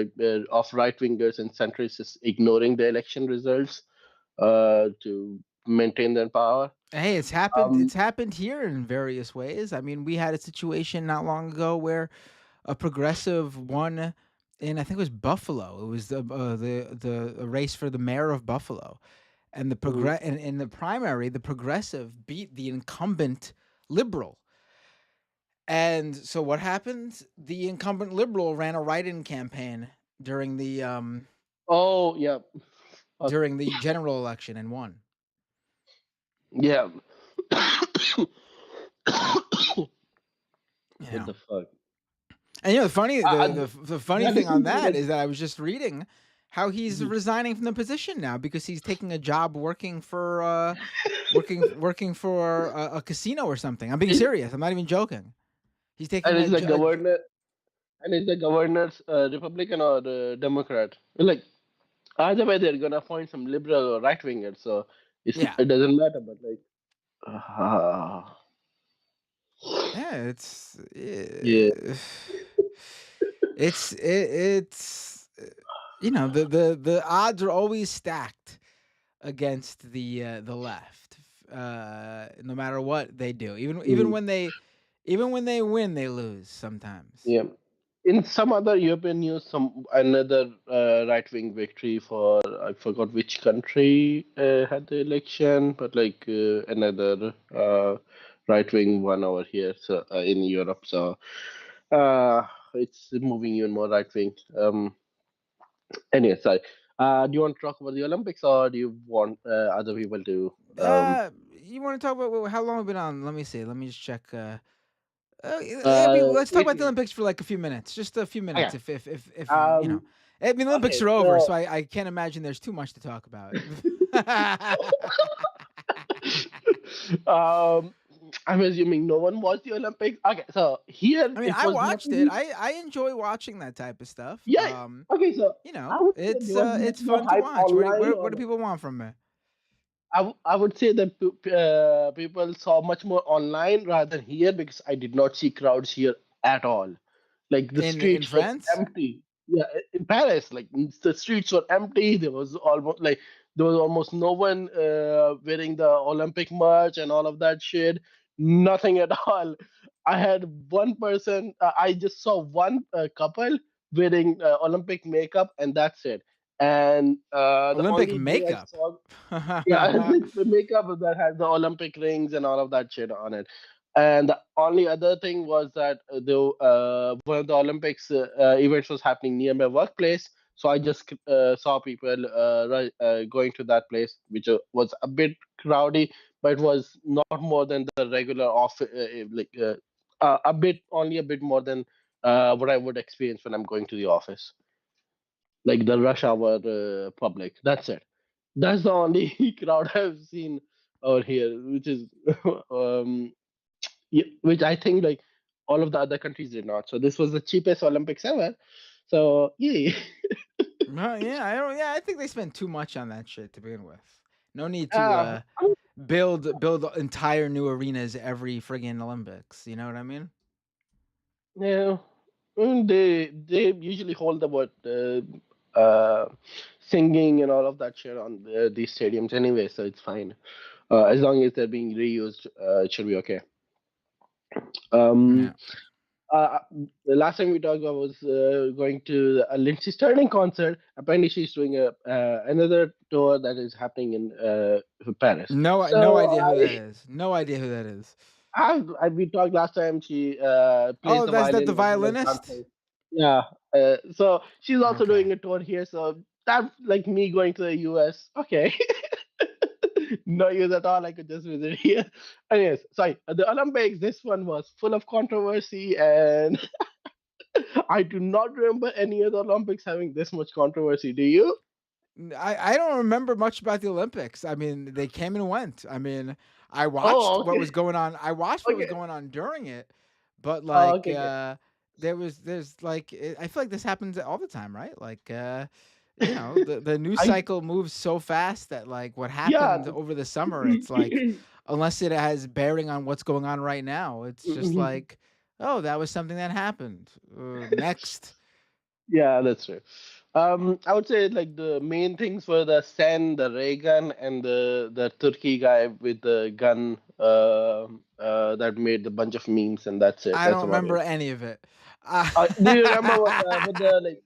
right wingers and centrists just ignoring the election results, to maintain their power. Hey, it's happened. Um, It's happened here in various ways. I mean, we had a situation not long ago where a progressive won in, I think it was Buffalo. It was the race for the mayor of Buffalo, and mm, in the primary, the progressive beat the incumbent liberal. And so what happened? The incumbent liberal ran a write-in campaign during oh yeah. Okay. the general election and won. Yeah. You What know. the fuck? And the funny the funny That thing is on something that like. is that I was just reading how he's Mhm. resigning from the position now because he's taking a job working for working for a casino or something. I'm being It- serious. I'm not even joking. He's and taking is the a governor and is the governor's Republican or Democrat? Like either way, they're gonna find some liberal or right winger. So yeah. it doesn't matter. But like, uh, Yeah, yeah, it's the odds are always stacked against the left. No matter what they do. mm, Even when they win, they lose sometimes. yeah. In some other European news, some another right wing victory for I forgot which country had the election, but like another right wing one over here, so in Europe. So it's moving even more right wing. Anyway, sorry. Do you want to talk about the Olympics, or do you want other people to? You want to talk about how long we've been on? Let me see. Let me just check. Let's talk about the Wait. Olympics for like a few minutes, just a few minutes. Okay. If Um. I mean, the Olympics Okay. are over, So. so I can't imagine there's too much to talk about. um. I'm assuming no one watched the Olympics. Okay. So here I mean, it I was not watched it. really. I enjoy watching that type of stuff. Yeah. Okay. So I would say there was much It's more fun to hype watch. online What do on. people want from me? I would say that people saw much more online rather than here because I did not see crowds here at all. Like the In streets were France? empty. Yeah, in Paris, like the streets were empty. There was almost no one wearing the Olympic merch and all of that shit. Nothing at all. I had one person. I just saw one couple wearing Olympic makeup, and that's it. And the Olympic only thing I makeup. saw, yeah, it's like the makeup that has the Olympic rings and all of that shit on it. And the only other thing was that one of the Olympics events was happening near my workplace, so I just saw people going to that place, which was a bit crowdy, but it was not more than the regular off, a bit only a bit more than what I would experience when I'm going to the office, like the rush hour public. That's it. That's the only crowd I've seen over here, which is um, yeah, which I think like all of the other countries did not. So this was the cheapest Olympics ever. So yeah, Yeah, I think they spend too much on that shit to begin with. No need to uh, build entire new arenas every friggin' Olympics. You know what I mean? yeah. They usually hold the what singing and all of that shit on these stadiums anyway, so it's fine. As long as they're being reused, it should be okay. Um, Yeah. uh, the last time we talked, I was going to a Lindsay Sterling concert. Apparently, she's doing a another tour that is happening in Paris. No So idea who that is. No idea who that is. we talked last time. She plays Oh, the that's that the violin as well as violinist? dancing. Yeah. So she's also Okay. doing a tour here. So that like me going to the US. Okay. No use at all. I could just visit here. Anyways, sorry. The Olympics. This one was full of controversy, and I do not remember any other Olympics having this much controversy. Do you? I don't remember much about the Olympics. I mean, they came and went. I mean, I watched Oh, what okay. was going on. I watched what was Okay. going on during it, but Okay. Okay. there's like I feel like this happens all the time, right? Like the news I cycle moves so fast that like what yeah. happened over the summer, it's like unless it has bearing on what's going on right now, it's just like, oh, that was something that happened. Next. Yeah, that's true. I would say like the main things were the Sen, the ray gun, and the Turkey guy with the gun that made a bunch of memes, and that's it. I That's don't about remember it. any of it. Do you remember with the like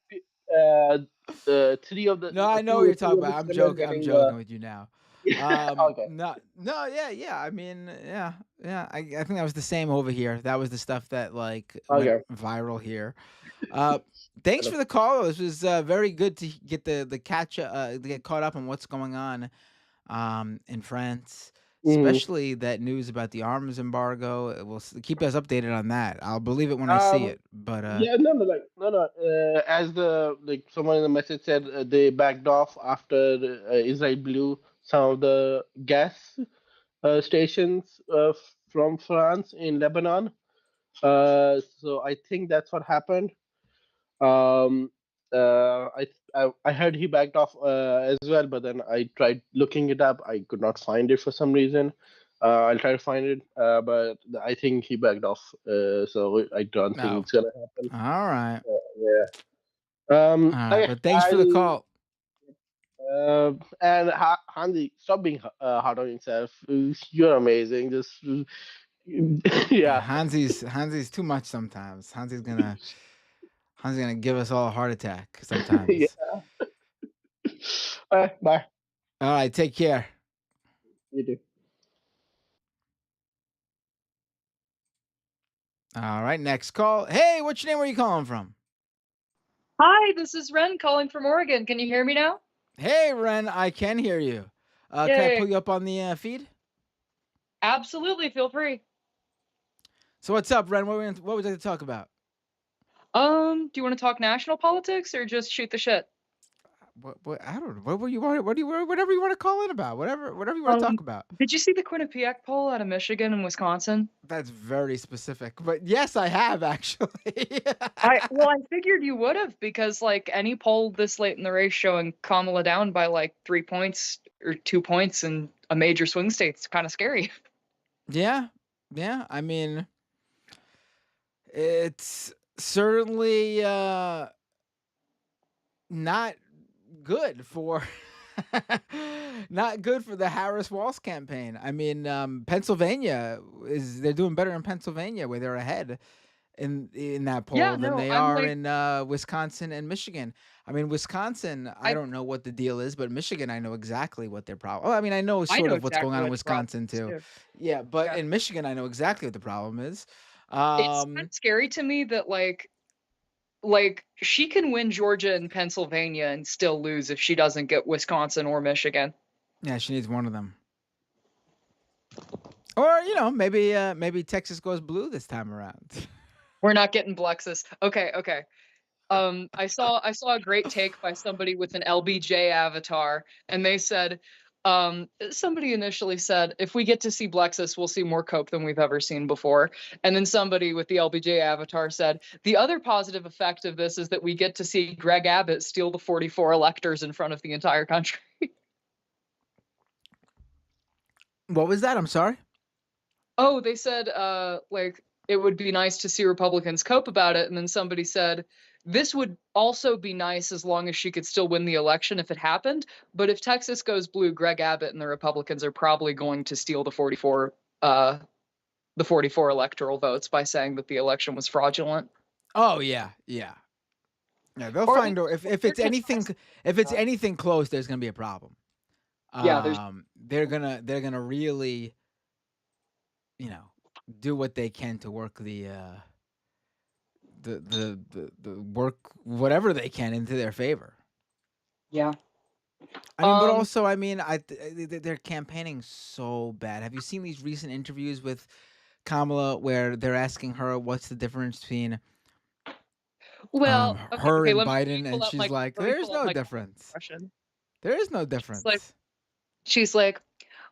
three of the No, I know what two you're three talking of the about. swimmers I'm getting joking with you now. okay. No, no, yeah, yeah. I mean, yeah, yeah. I think that was the same over here. That was the stuff that like went Okay. viral here. Uh, Thanks for the call. This was very good to get the catch to get caught up on what's going on in France, Mhm. especially that news about the arms embargo. We'll keep us updated on that. I'll believe it when I see Um. it. But Yeah. No. No. Like no. No. As the like someone in the message said, they backed off after Israel blew some of the gas stations from France in Lebanon. So I think that's what happened. Um, I heard he backed off as well, but then I tried looking it up. I could not find it for some reason. I'll try to find it, but I think he backed off. So I don't think no, it's gonna happen. all right, Yeah. all right. Okay. But thanks for the I'll. call. And Hansi, stop being hard on yourself. You're amazing. Just Yeah, yeah. Hansi's too much sometimes. Hansi's gonna give us all a heart attack Yeah. sometimes. Bye. All right, take care. You too. All right, next call. Hey, what's your name? Where you calling from? Hi, this is Ren calling from Oregon. Can you hear me now? Hey, Ren, I can hear you. Can I Yay. pull you up on the feed? Absolutely, feel free. So what's up, Ren? What would you like to talk about? Do you want to talk national politics or just shoot the shit? What I don't know. What you want? Whatever you want to call it about. Whatever you want to talk about. Did you see the Quinnipiac poll out of Michigan and Wisconsin? That's very specific. But yes, I have actually. I figured you would have because like any poll this late in the race showing Kamala down by like 3 points or 2 points in a major swing state's kind of scary. Yeah. Yeah. I mean, it's certainly not good for not good for the Harris Walsh campaign. I mean, Pennsylvania they're doing better in Pennsylvania where they're ahead in that Yeah, poll than no, they I'm are like in Wisconsin and Michigan. I mean, Wisconsin, I I don't know what the deal is, but Michigan, I know exactly what their problem. Well, I mean, I know I sort know of what's going exactly on in what the problem Wisconsin is too. too. Yeah, but Yeah. in Michigan, I know exactly what the problem is. It's kind of scary to me that like she can win Georgia and Pennsylvania and still lose if she doesn't get Wisconsin or Michigan. Yeah, she needs one of them. Or, maybe Texas goes blue this time around. We're not getting Blexus. Okay. I saw a great take by somebody with an LBJ avatar, and they said, somebody initially said, if we get to see Blexus, we'll see more coke than we've ever seen before. And then somebody with the LBJ avatar said, the other positive effect of this is that we get to see Greg Abbott steal the 44 electors in front of the entire country. What was that? I'm sorry. Oh, they said like it would be nice to see Republicans cope about it, and then somebody said this would also be nice as long as she could still win the election if it happened. But if Texas goes blue, Greg Abbott and the Republicans are probably going to steal the 44 electoral votes by saying that the election was fraudulent. Oh yeah, yeah. Yeah, they'll Or find if they're it's just anything close, there's gonna be a problem. yeah, there's They're gonna really, do what they can to work the work whatever they can into their favor. yeah. I mean, but also, I mean, they're campaigning so bad. Have you seen these recent interviews with Kamala where they're asking her what's the difference between Well, her okay. and Let me Biden, pull and up she's my like, let me "There's pull up no my difference. question. There is no She's like, difference." she's like,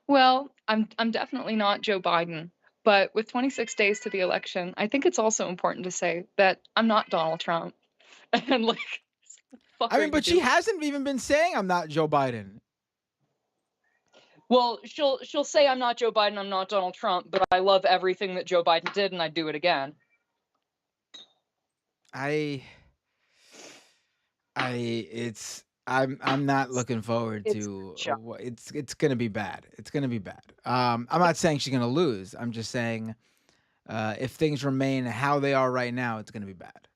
well, I'm definitely not Joe Biden, but with 26 days to the election, I think it's also important to say that I'm not Donald Trump. And like, what the fuck I are mean, you but she doing? hasn't even been saying I'm not Joe Biden. Well, she'll say I'm not Joe Biden, I'm not Donald Trump, but I love everything that Joe Biden did, and I'd do it again. I I'm not looking forward It's to shocking. it's gonna be bad. It's gonna be bad. I'm not saying she's gonna lose. I'm just saying if things remain how they are right now, it's gonna be bad.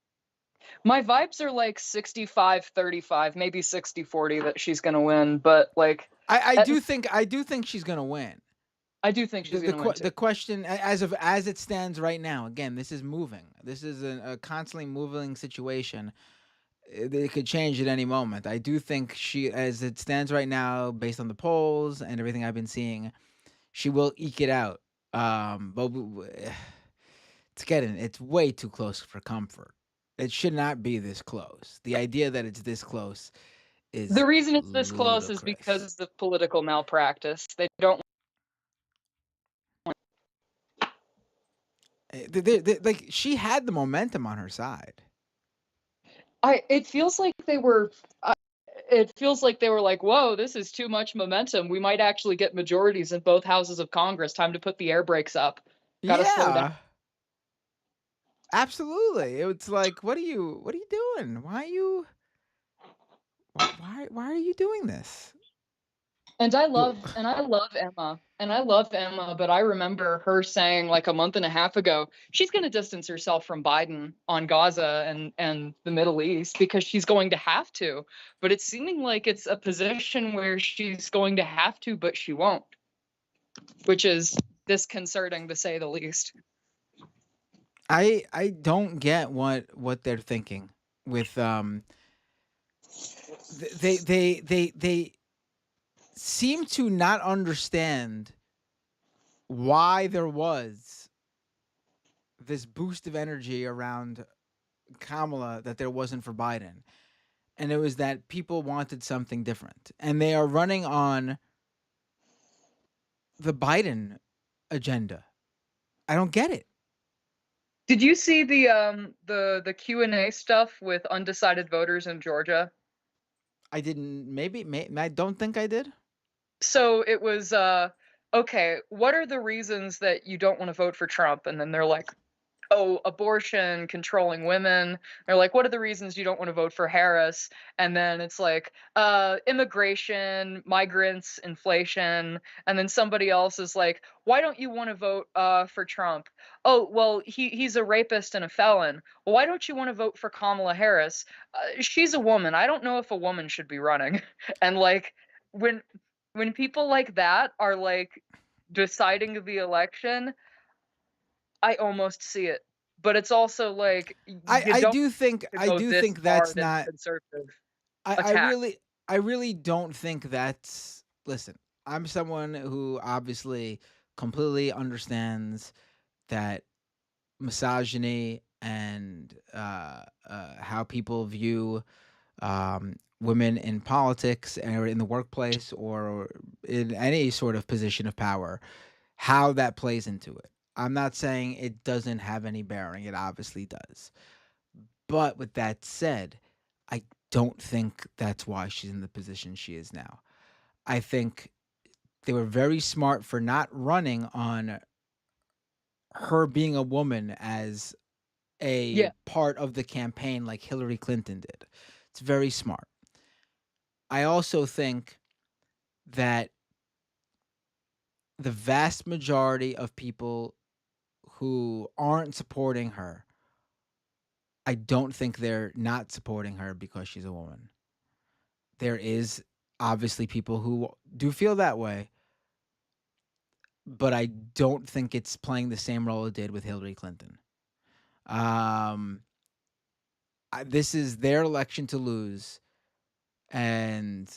My vibes are like 65-35, maybe 60-40 that she's gonna win, but like at I do think she's gonna win. I do think she's gonna win too. The question as it stands right now, again, this is moving. This is a constantly moving situation. It could change at any moment. I do think she, as it stands right now, based on the polls and everything I've been seeing, she will eke it out. But it's way too close for comfort. It should not be this close. The idea that it's this close The is reason it's this close is ludicrous. because of political malpractice. They don't Like she had the momentum on her side. it feels like they were it feels like they were like, "Whoa, this is too much momentum. We might actually get majorities in both houses of Congress. Time to put the air brakes up. Got to slow down." Yeah, absolutely. It's like, what are you doing? Why are you doing this? Well, And I love Emma. And I love Emma, but I remember her saying like a month and a half ago, she's going to distance herself from Biden on Gaza and the Middle East because she's going to have to. But it's seeming like it's a position where she's going to have to, but she won't, which is disconcerting to say the least. I don't get what they're thinking with they seem to not understand why there was this boost of energy around Kamala that there wasn't for Biden. And it was that people wanted something different. And they are running on the Biden agenda. I don't get it. Did you see the Q&A stuff with undecided voters in Georgia? I didn't I don't think I did. So it was okay, what are the reasons that you don't want to vote for Trump? And then they're like, oh, abortion, controlling women. They're like, what are the reasons you don't want to vote for Harris? And then it's like, immigration, migrants, inflation. And then somebody else is like, why don't you want to vote for Trump? Oh, well, he's a rapist and a felon. Well, why don't you want to vote for Kamala Harris? She's a woman. I don't know if a woman should be running. And like when when people like that are like deciding the election, I almost see it. But it's also like you don't to I go do this think that's hard in a not conservative I attack. really don't think that's listen, I'm someone who obviously completely understands that misogyny and how people view women in politics or in the workplace or in any sort of position of power, how that plays into it. I'm not saying it doesn't have any bearing. It obviously does. But with that said, I don't think that's why she's in the position she is now. I think they were very smart for not running on her being a woman as a Yeah, part of the campaign like Hillary Clinton did. It's very smart. I also think that the vast majority of people who aren't supporting her, I don't think they're not supporting her because she's a woman. There is obviously people who do feel that way, but I don't think it's playing the same role it did with Hillary Clinton. Um, this is their election to lose, and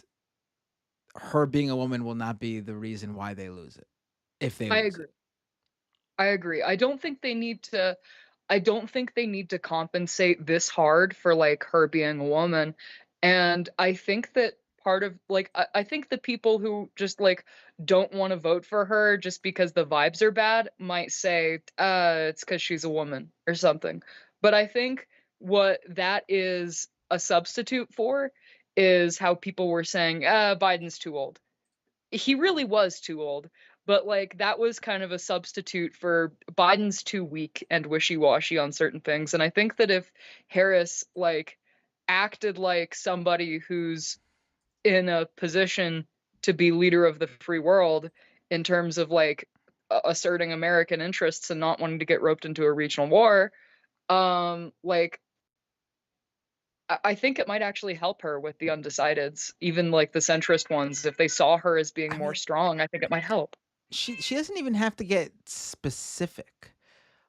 her being a woman will not be the reason why they lose it, if they I lose agree. it. I agree. I don't think they need to compensate this hard for like her being a woman. And I think that part of like I think the people who just like don't want to vote for her just because the vibes are bad might say, it's because she's a woman or something. But I think what that is a substitute for is how people were saying, Biden's too old. He really was too old, but like that was kind of a substitute for Biden's too weak and wishy-washy on certain things. And I think that if Harris like acted like somebody who's in a position to be leader of the free world in terms of like asserting American interests and not wanting to get roped into a regional war. Like I think it might actually help her with the undecideds, even like the centrist ones. If they saw her as being I more mean, strong, I think it might help. she doesn't even have to get specific.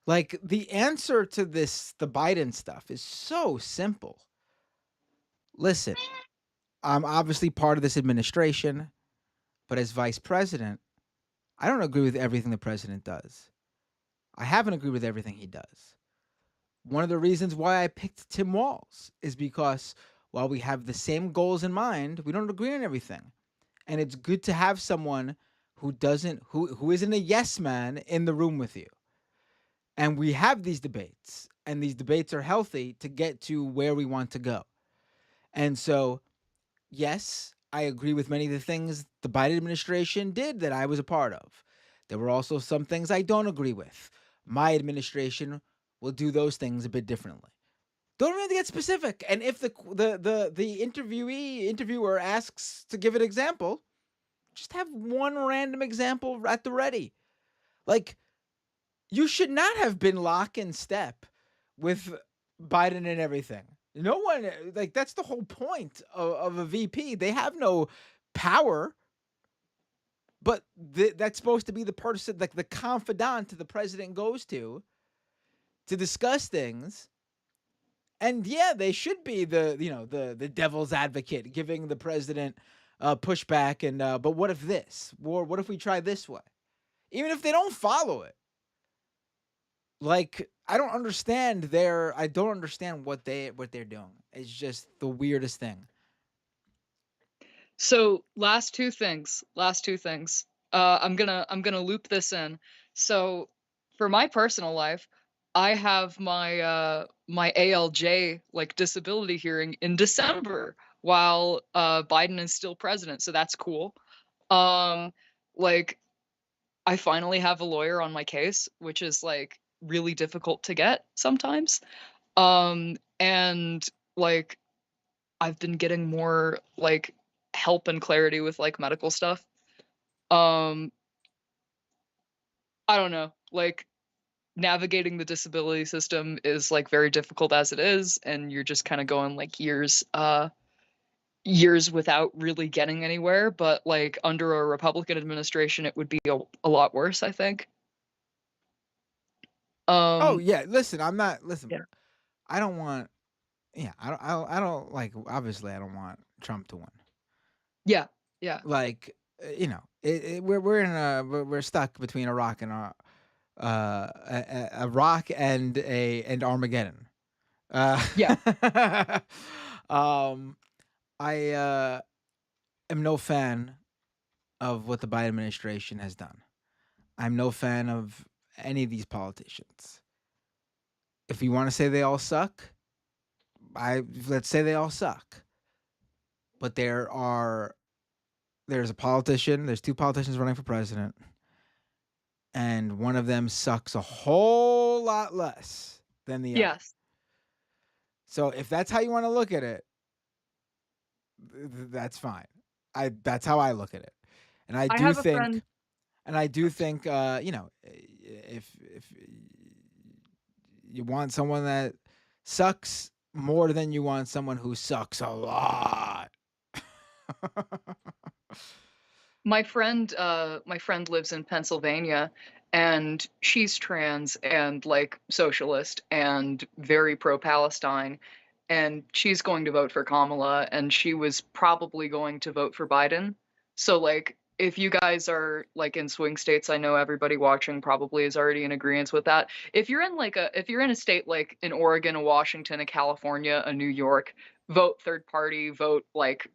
Like the answer to the Biden stuff is so simple. Listen, I'm obviously part of this administration, but as vice president, I don't agree with everything the president does. I haven't agreed with everything he does. One of the reasons why I picked Tim Walz is because while we have the same goals in mind, we don't agree on everything. And it's good to have someone who isn't a yes man in the room with you. And we have these debates, and these debates are healthy to get to where we want to go. And so, yes, I agree with many of the things the Biden administration did that I was a part of. There were also some things I don't agree with. My administration will do those things a bit differently. Don't really get specific. And if the interviewer asks to give an example, just have one random example at the ready. Like, you should not have been lock in step with Biden and everything. No one, like, that's the whole point of a VP. They have no power, but that's supposed to be the person, like the confidant the president goes to discuss things. And yeah, they should be the devil's advocate, giving the president pushback. And but what if this? Or what if we try this way? Even if they don't follow it, like I don't understand what they're doing. It's just the weirdest thing. So last two things. I'm gonna loop this in. So for my personal life, I have my ALJ like disability hearing in December while Biden is still president. So that's cool. Um, like I finally have a lawyer on my case, which is like really difficult to get sometimes. And like I've been getting more like help and clarity with like medical stuff. Um, I don't know, like navigating the disability system is like very difficult as it is, and you're just kind of going like years without really getting anywhere. But like under a Republican administration, it would be a lot worse, I think. Oh Um, yeah, listen, I'm not listen. yeah, I don't want. Yeah, I don't like. Obviously, I don't want Trump to win. yeah, yeah, Like, we're stuck between a rock and a rock and Armageddon. Uh, yeah. um, I am no fan of what the Biden administration has done. I'm no fan of any of these politicians. If you want to say they all suck, let's say they all suck. But there's two politicians running for president, and one of them sucks a whole lot less than the other. Yes. So if that's how you want to look at it, that's fine. That's how I look at it. And I I do have a think friend. if you want someone that sucks more than you want someone who sucks a lot. My friend lives in Pennsylvania, and she's trans and like socialist and very pro-Palestine, and she's going to vote for Kamala, and she was probably going to vote for Biden. So like if you guys are like in swing states, I know everybody watching probably is already in agreement with that. If you're in a state like in Oregon, a Washington, a California, a New York, vote third party, vote like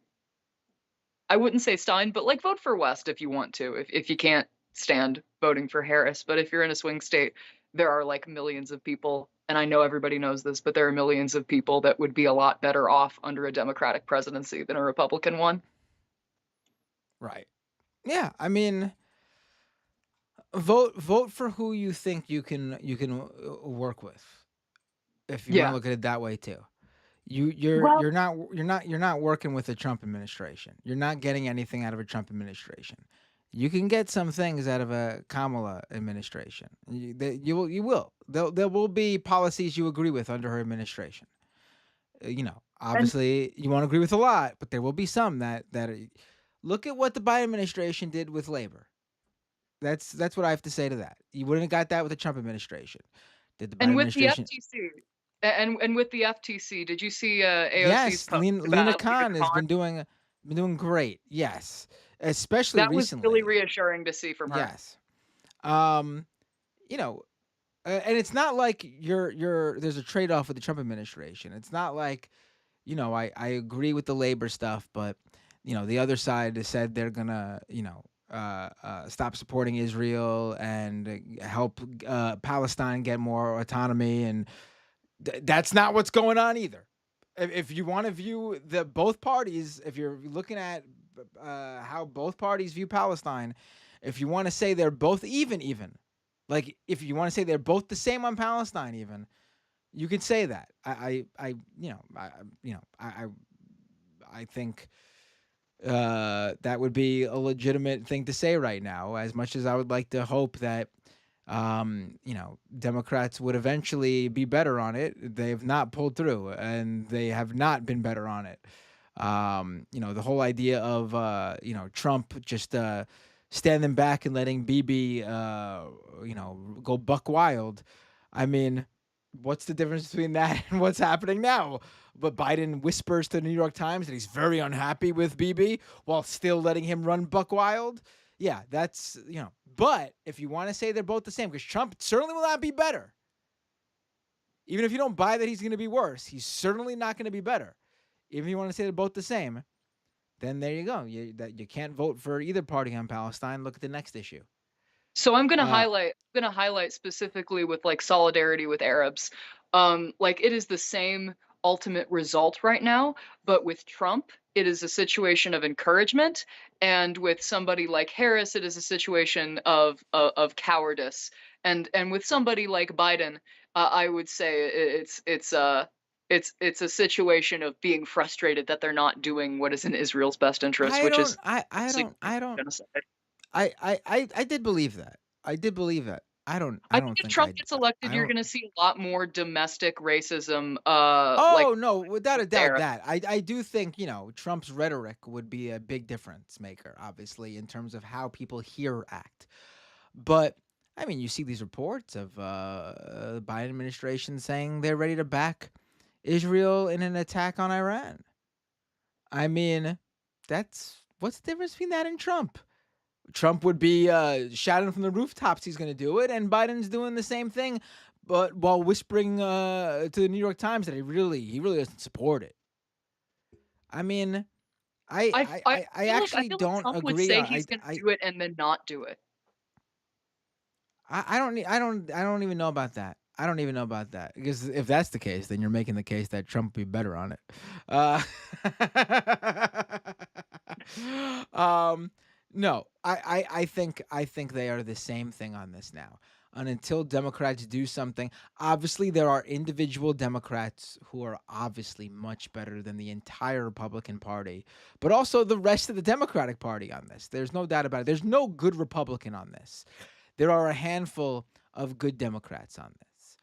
I wouldn't say Stein, but like vote for West if you want to, if you can't stand voting for Harris. But if you're in a swing state, there are like millions of people, and I know everybody knows this, but there are millions of people that would be a lot better off under a Democratic presidency than a Republican one. Right. Yeah, I mean, vote for who you think you can work with. If you want to Yeah. look at it that way too. Well, You're not working with the Trump administration. You're not getting anything out of a Trump administration. You can get some things out of a Kamala administration. You will. There will be policies you agree with under her administration. and Obviously you won't agree with a lot, but there will be some look at what the Biden administration did with labor. That's what I have to say to that. You wouldn't have got that with the Trump administration. Did the Biden and with the administration? FTC, and with the FTC, did you see AOC's Yes, post Lena about Lena Khan has Khan? been doing great. Yes, especially That was really recently. reassuring to see from her. Yes. Um, you know, and it's not like there's a trade off with the Trump administration. It's not like I agree with the labor stuff, but the other side has said they're gonna stop supporting Israel and help Palestine get more autonomy, and that's not what's going on either. If you want to view both parties, if you're looking at how both parties view Palestine, if you want to say they're both even, like if you want to say they're both the same on Palestine, even you could say that. I think that would be a legitimate thing to say right now. As much as I would like to hope that Democrats would eventually be better on it, they have not pulled through, and they have not been better on it. The whole idea of Trump just standing back and letting Bibi go buck wild. I mean, what's the difference between that and what's happening now? But Biden whispers to the New York Times that he's very unhappy with Bibi while still letting him run buck wild. Yeah, that's But if you want to say they're both the same, because Trump certainly will not be better. Even if you don't buy that he's going to be worse, he's certainly not going to be better. Even if you want to say they're both the same, then there you go. You can't vote for either party on Palestine. Look at the next issue. So I'm gonna Uh, highlight specifically with like solidarity with Arabs. Like it is the same ultimate result right now, but with Trump, it is a situation of encouragement, and with somebody like Harris, it is a situation of cowardice. And with somebody like Biden, I would say it's a situation of being frustrated that they're not doing what is in Israel's best interest, I which don't. is I don't. genocide. I did believe that. I did believe that. I I think don't if think Trump gets I elected, you're don't. gonna see a lot more domestic racism, like Oh no, without a doubt there. that. I do think, Trump's rhetoric would be a big difference maker, obviously, in terms of how people hear or act. But I mean, you see these reports of the Biden administration saying they're ready to back Israel in an attack on Iran. I mean, what's the difference between that and Trump? Trump would be shouting from the rooftops he's going to do it, and Biden's doing the same thing, but while whispering to the New York Times that he really doesn't support it. I mean, I I actually feel like don't Trump would agree. say he's gonna do it and then not do it. I don't I don't even know about that. I don't even know about that, because if that's the case, then you're making the case that Trump would be better on it. Uh, um, no, I think they are the same thing on this now. And until Democrats do something, obviously there are individual Democrats who are obviously much better than the entire Republican Party, but also the rest of the Democratic Party on this. There's no doubt about it. There's no good Republican on this. There are a handful of good Democrats on this.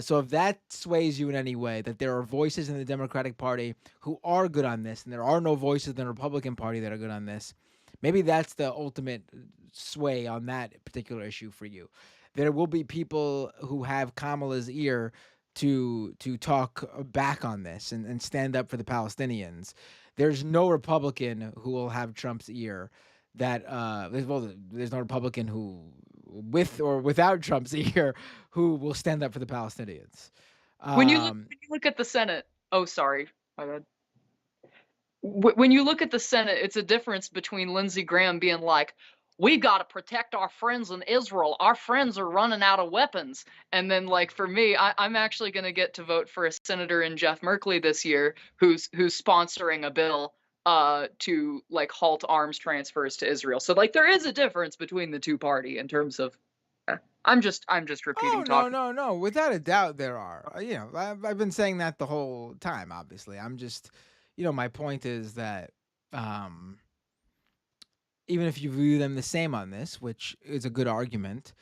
So if that sways you in any way, that there are voices in the Democratic Party who are good on this, and there are no voices in the Republican Party that are good on this, maybe that's the ultimate sway on that particular issue for you. There will be people who have Kamala's ear to talk back on this and stand up for the Palestinians. There's no Republican who will have Trump's ear. There's no Republican who, with or without Trump's ear, who will stand up for the Palestinians. When you look at the Senate, oh sorry, my bad. When you look at the Senate, it's a difference between Lindsey Graham being like, "We got to protect our friends in Israel. Our friends are running out of weapons," and then like for me, I'm actually going to get to vote for a senator in Jeff Merkley this year, who's sponsoring a bill to like halt arms transfers to Israel. So like there is a difference between the two party in terms of I'm just Oh, repeating no, talk. no, no. Without a doubt, there are. I've been saying that the whole time, obviously. I'm just, my point is that um, even if you view them the same on this, which is a good argument,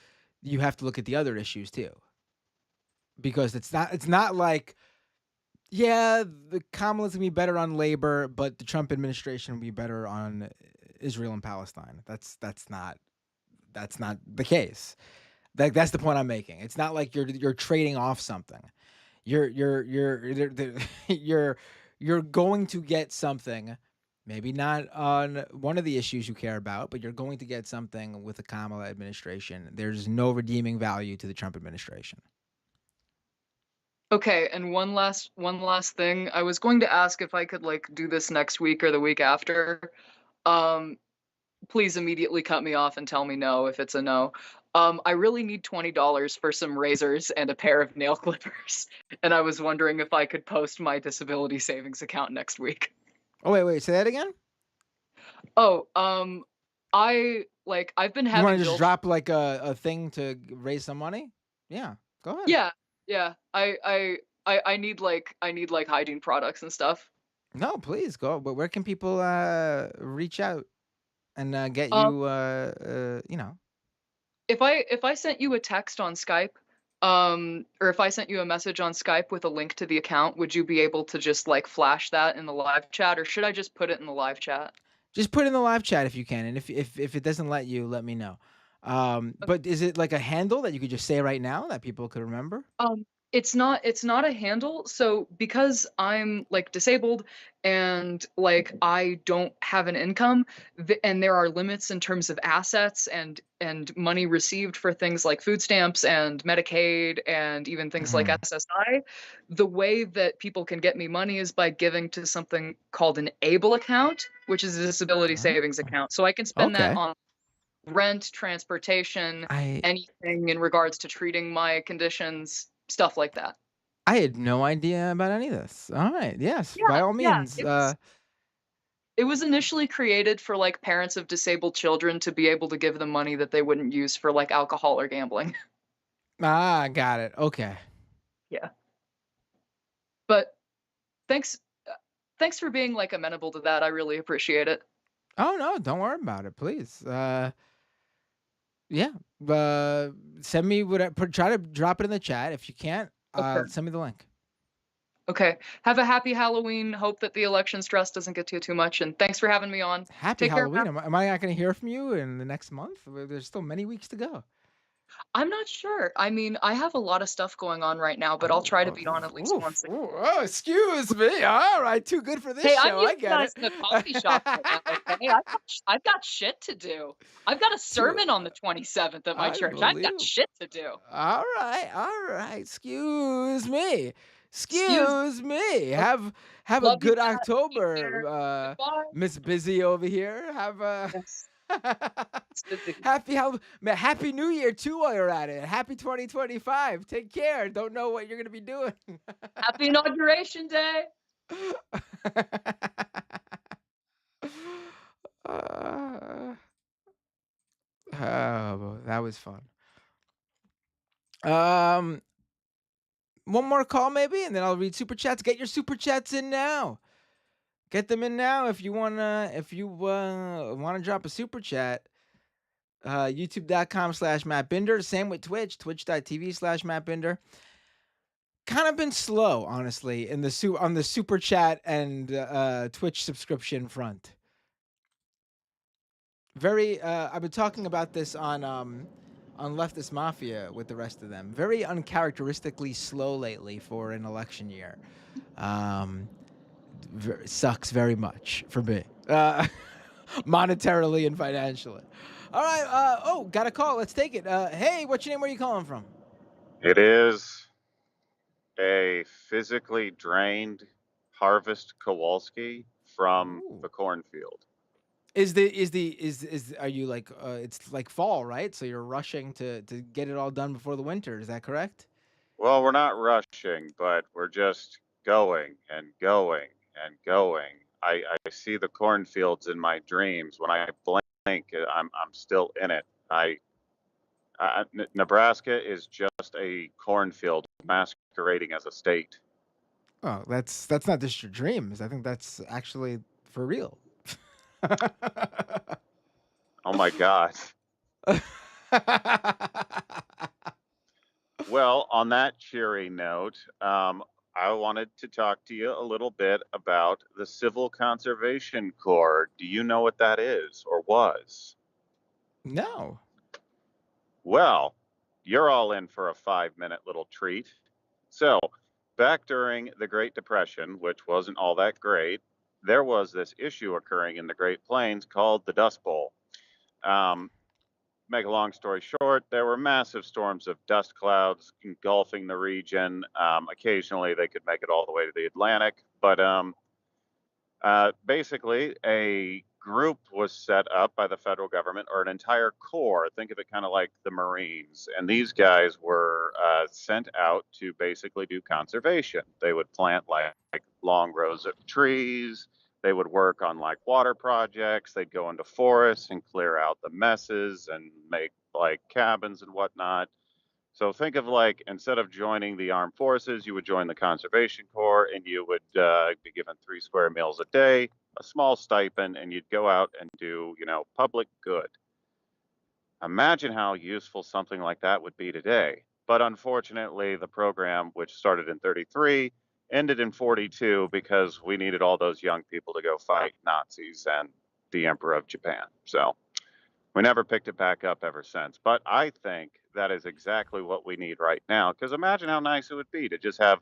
you have to look at the other issues too. Because it's not like, yeah, the Kamala's gonna be better on labor, but the Trump administration will be better on Israel and Palestine. That's not the case. That's the point I'm making. It's not like you're trading off something. You're you're going to get something, maybe not on one of the issues you care about, but you're going to get something with the Kamala administration. There's no redeeming value to the Trump administration. Okay, and one last thing. I was going to ask if I could like do this next week or the week after. Um, Please immediately cut me off and tell me no if it's a no. I really need $20 for some razors and a pair of nail clippers, and I was wondering if I could post my disability savings account next week. Oh, wait, say that again? Oh, I've been You want having to just bills. drop like a thing to raise some money? Yeah, go ahead. Yeah, yeah. I need like hygiene products and stuff. No, please go. But where can people reach out and get Um, you? if I sent you a text on Skype, or if I sent you a message on Skype with a link to the account, would you be able to just like flash that in the live chat, or should I just put it in the live chat? Just put it in the live chat if you can, and if it doesn't let you, let me know. But is it like a handle that you could just say right now that people could remember? It's not a handle. So because I'm like disabled and like I don't have an income, and there are limits in terms of assets and money received for things like food stamps and Medicaid and even things like Mhm. SSI, the way that people can get me money is by giving to something called an ABLE account, which is a disability Oh, savings account. So I can spend that okay. on rent, transportation, I anything in regards to treating my conditions, stuff like that. I had no idea about any of this. All right. Yes, Yeah, by all yeah. means. It was initially created for like parents of disabled children to be able to give them money that they wouldn't use for like alcohol or gambling. Got it. Okay. Yeah. But thanks thanks for being like amenable to that. I really appreciate it. Oh no, don't worry about it, please. Yeah. Uh, Send me try to drop it in the chat. If you can't, Okay. send me the link. Okay. Have a happy Halloween. Hope that the election stress doesn't get to you too much, and thanks for having me on. Happy Take care, Halloween. Matt. Am I not going to hear from you in the next month? There's still many weeks to go. I'm not sure. I mean, I have a lot of stuff going on right now, but I'll Oh, try to oh, be on at least once a. excuse me. All right, too good for this Hey, I'm show. I get it. euthanizing a coffee shop right now, okay? I've got shit to do. I've got a Too sermon on the 27th at my church. I've got unbelievable. shit to do. All right. Excuse me. Excuse me. Excuse me. Okay, Have a love you, good Matt. Take care. October, Goodbye. Miss Busy over here. Have a Yes, it's busy. happy New Year too while you're at it. Happy 2025. Take care. Don't know what you're gonna be doing. Happy Inauguration Day. Uh, oh, that was fun. Um, one more call maybe, and then I'll read super chats. Get your super chats in now. Get them in now if you wanna drop a super chat. YouTube.com/Matt Binder. Same with Twitch. Twitch.tv/Matt Binder. Kind of been slow, honestly, in on the super chat and Twitch subscription front. Very I've been talking about this on Leftist Mafia with the rest of them. Very uncharacteristically slow lately for an election year. Sucks very much for me. Monetarily and financially. All right, got a call. Let's take it. Hey, what's your name? Where are you calling from? It is a physically drained Harvest Kowalski from Ooh. the cornfield. Are you like it's like fall, right? So you're rushing to get it all done before the winter, is that correct? Well, we're not rushing, but we're just going and going and going. I see the cornfields in my dreams. When I blink, I'm still in it. Nebraska is just a cornfield masquerading as a state. Oh, that's not just your dreams. I think that's actually for real. Oh my God. Well, on that cheery note, I wanted to talk to you a little bit about the Civil Conservation Corps. Do you know what that is or was? No. Well, you're all in for a 5-minute little treat. So, back during the Great Depression, which wasn't all that great, there was this issue occurring in the Great Plains called the Dust Bowl. Um, Make a long story short, there were massive storms of dust clouds engulfing the region. Occasionally, they could make it all the way to the Atlantic, but basically, a group was set up by the federal government, or an entire corps. Think of it kind of like the Marines. And these guys were sent out to basically do conservation. They would plant like long rows of trees. They would work on like water projects. They'd go into forests and clear out the messes and make like cabins and whatnot. So think of like instead of joining the armed forces, you would join the conservation corps, and you would be given 3 square meals a day, a small stipend, and you'd go out and do public good. Imagine how useful something like that would be today. But unfortunately, the program, which started in 33, ended in 42 because we needed all those young people to go fight Nazis and the Emperor of Japan. So we never picked it back up ever since. But I think that is exactly what we need right now. Because imagine how nice it would be to just have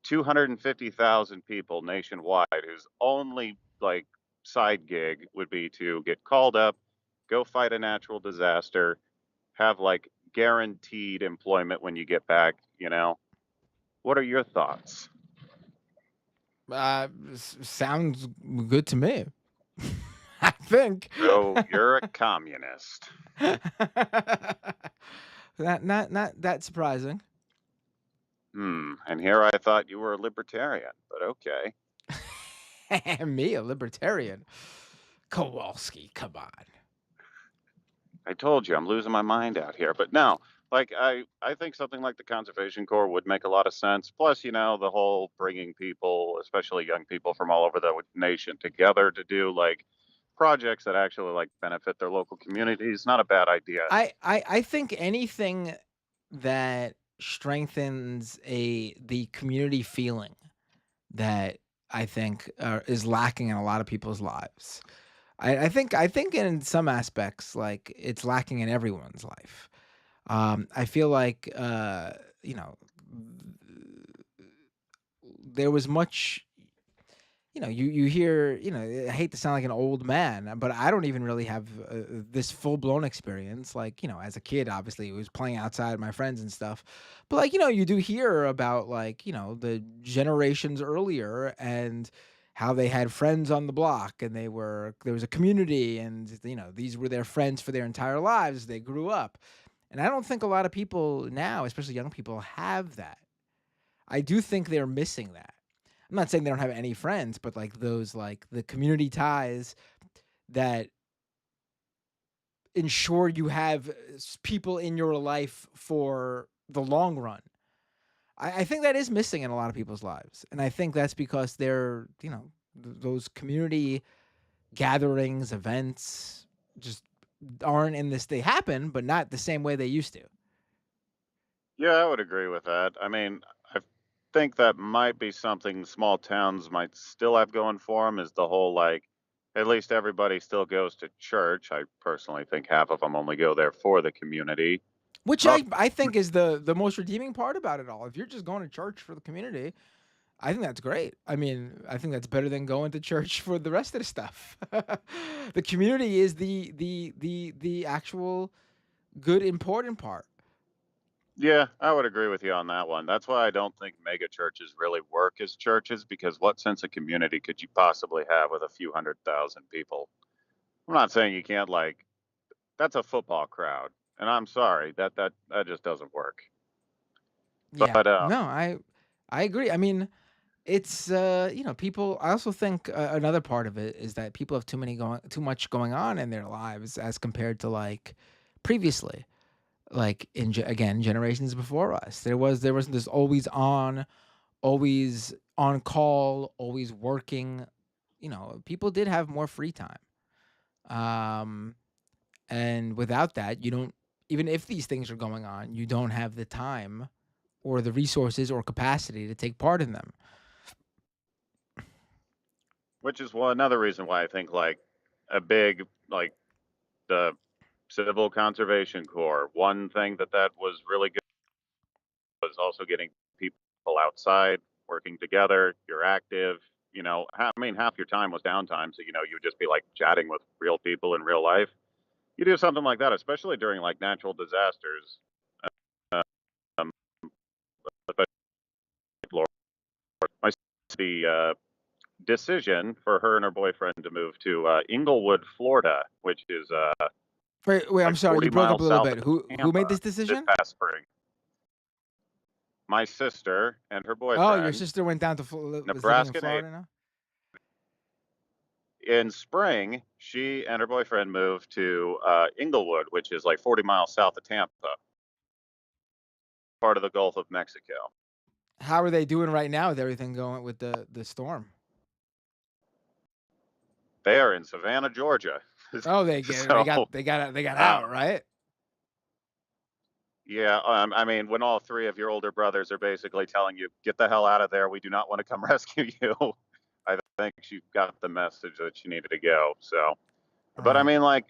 250,000 people nationwide whose only like side gig would be to get called up, go fight a natural disaster, have like guaranteed employment when you get back. What are your thoughts? Sounds good to me. I think. So you're a communist. Not that surprising. And here I thought you were a libertarian, but okay. Me, a libertarian. Kowalski, come on. I told you I'm losing my mind out here. But no, like I think something like the Conservation Corps would make a lot of sense. Plus, the whole bringing people, especially young people from all over the nation together to do like projects that actually like benefit their local communities, not a bad idea. I think anything that strengthens the community feeling that I think is lacking in a lot of people's lives. I think in some aspects, like it's lacking in everyone's life. I feel like you know there was much. You hear. I hate to sound like an old man, but I don't even really have this full blown experience. Like as a kid, obviously, it was playing outside with my friends and stuff. But like you do hear about like the generations earlier and how they had friends on the block and there was a community and these were their friends for their entire lives as they grew up. And I don't think a lot of people now, especially young people, have that. I do think they're missing that. I'm not saying they don't have any friends, but like those like the community ties that ensure you have people in your life for the long run. I think that is missing in a lot of people's lives. And I think that's because they're, those community gatherings, events just aren't in this. They happen, but not the same way they used to. Yeah, I would agree with that. I mean, I think that might be something small towns might still have going for them is the whole like, at least everybody still goes to church. I personally think half of them only go there for the community. Which But I think is the most redeeming part about it all. If you're just going to church for the community, I think that's great. I mean, I think that's better than going to church for the rest of the stuff. The community is the actual good important part. yeah, I would agree with you on that one. That's why I don't think mega churches really work as churches because what sense of community could you possibly have with a few 100,000 people? I'm not saying you can't like that's a football crowd, and I'm sorry that just doesn't work. Yeah. But No, I agree. I mean, it's people. I also think another part of it is that people have too much going on in their lives as compared to like previously. like again, generations before us. There wasn't this always on call, always working. People did have more free time. Um, and without that, you don't even if these things are going on, you don't have the time or the resources or capacity to take part in them. Which is another reason why I think like a big like the Civil Conservation Corps. One thing that was really good was also getting people outside working together. You're active. I mean, half your time was downtime, so you would just be like chatting with real people in real life. You do something like that, especially during like natural disasters. Um, my the decision for her and her boyfriend to move to Inglewood, Florida, which is Wait, I'm like sorry, you 40 broke up a miles little south bit. of Who made Tampa this this decision? past spring. My sister and her Oh, your boyfriend, sister went down to is living in Nebraska Florida now? in spring, she and her boyfriend moved to Inglewood, which is like 40 miles south of Tampa, part of the Gulf of Mexico. How are they doing right now with everything going with the storm? They are in Savannah, Georgia. Oh, So, they got out, um, right? yeah, I mean, when all three of your older brothers are basically telling you, get the hell out of there, we do not want to come rescue you, I think she got the message that she needed to go. So, but I Right. mean, like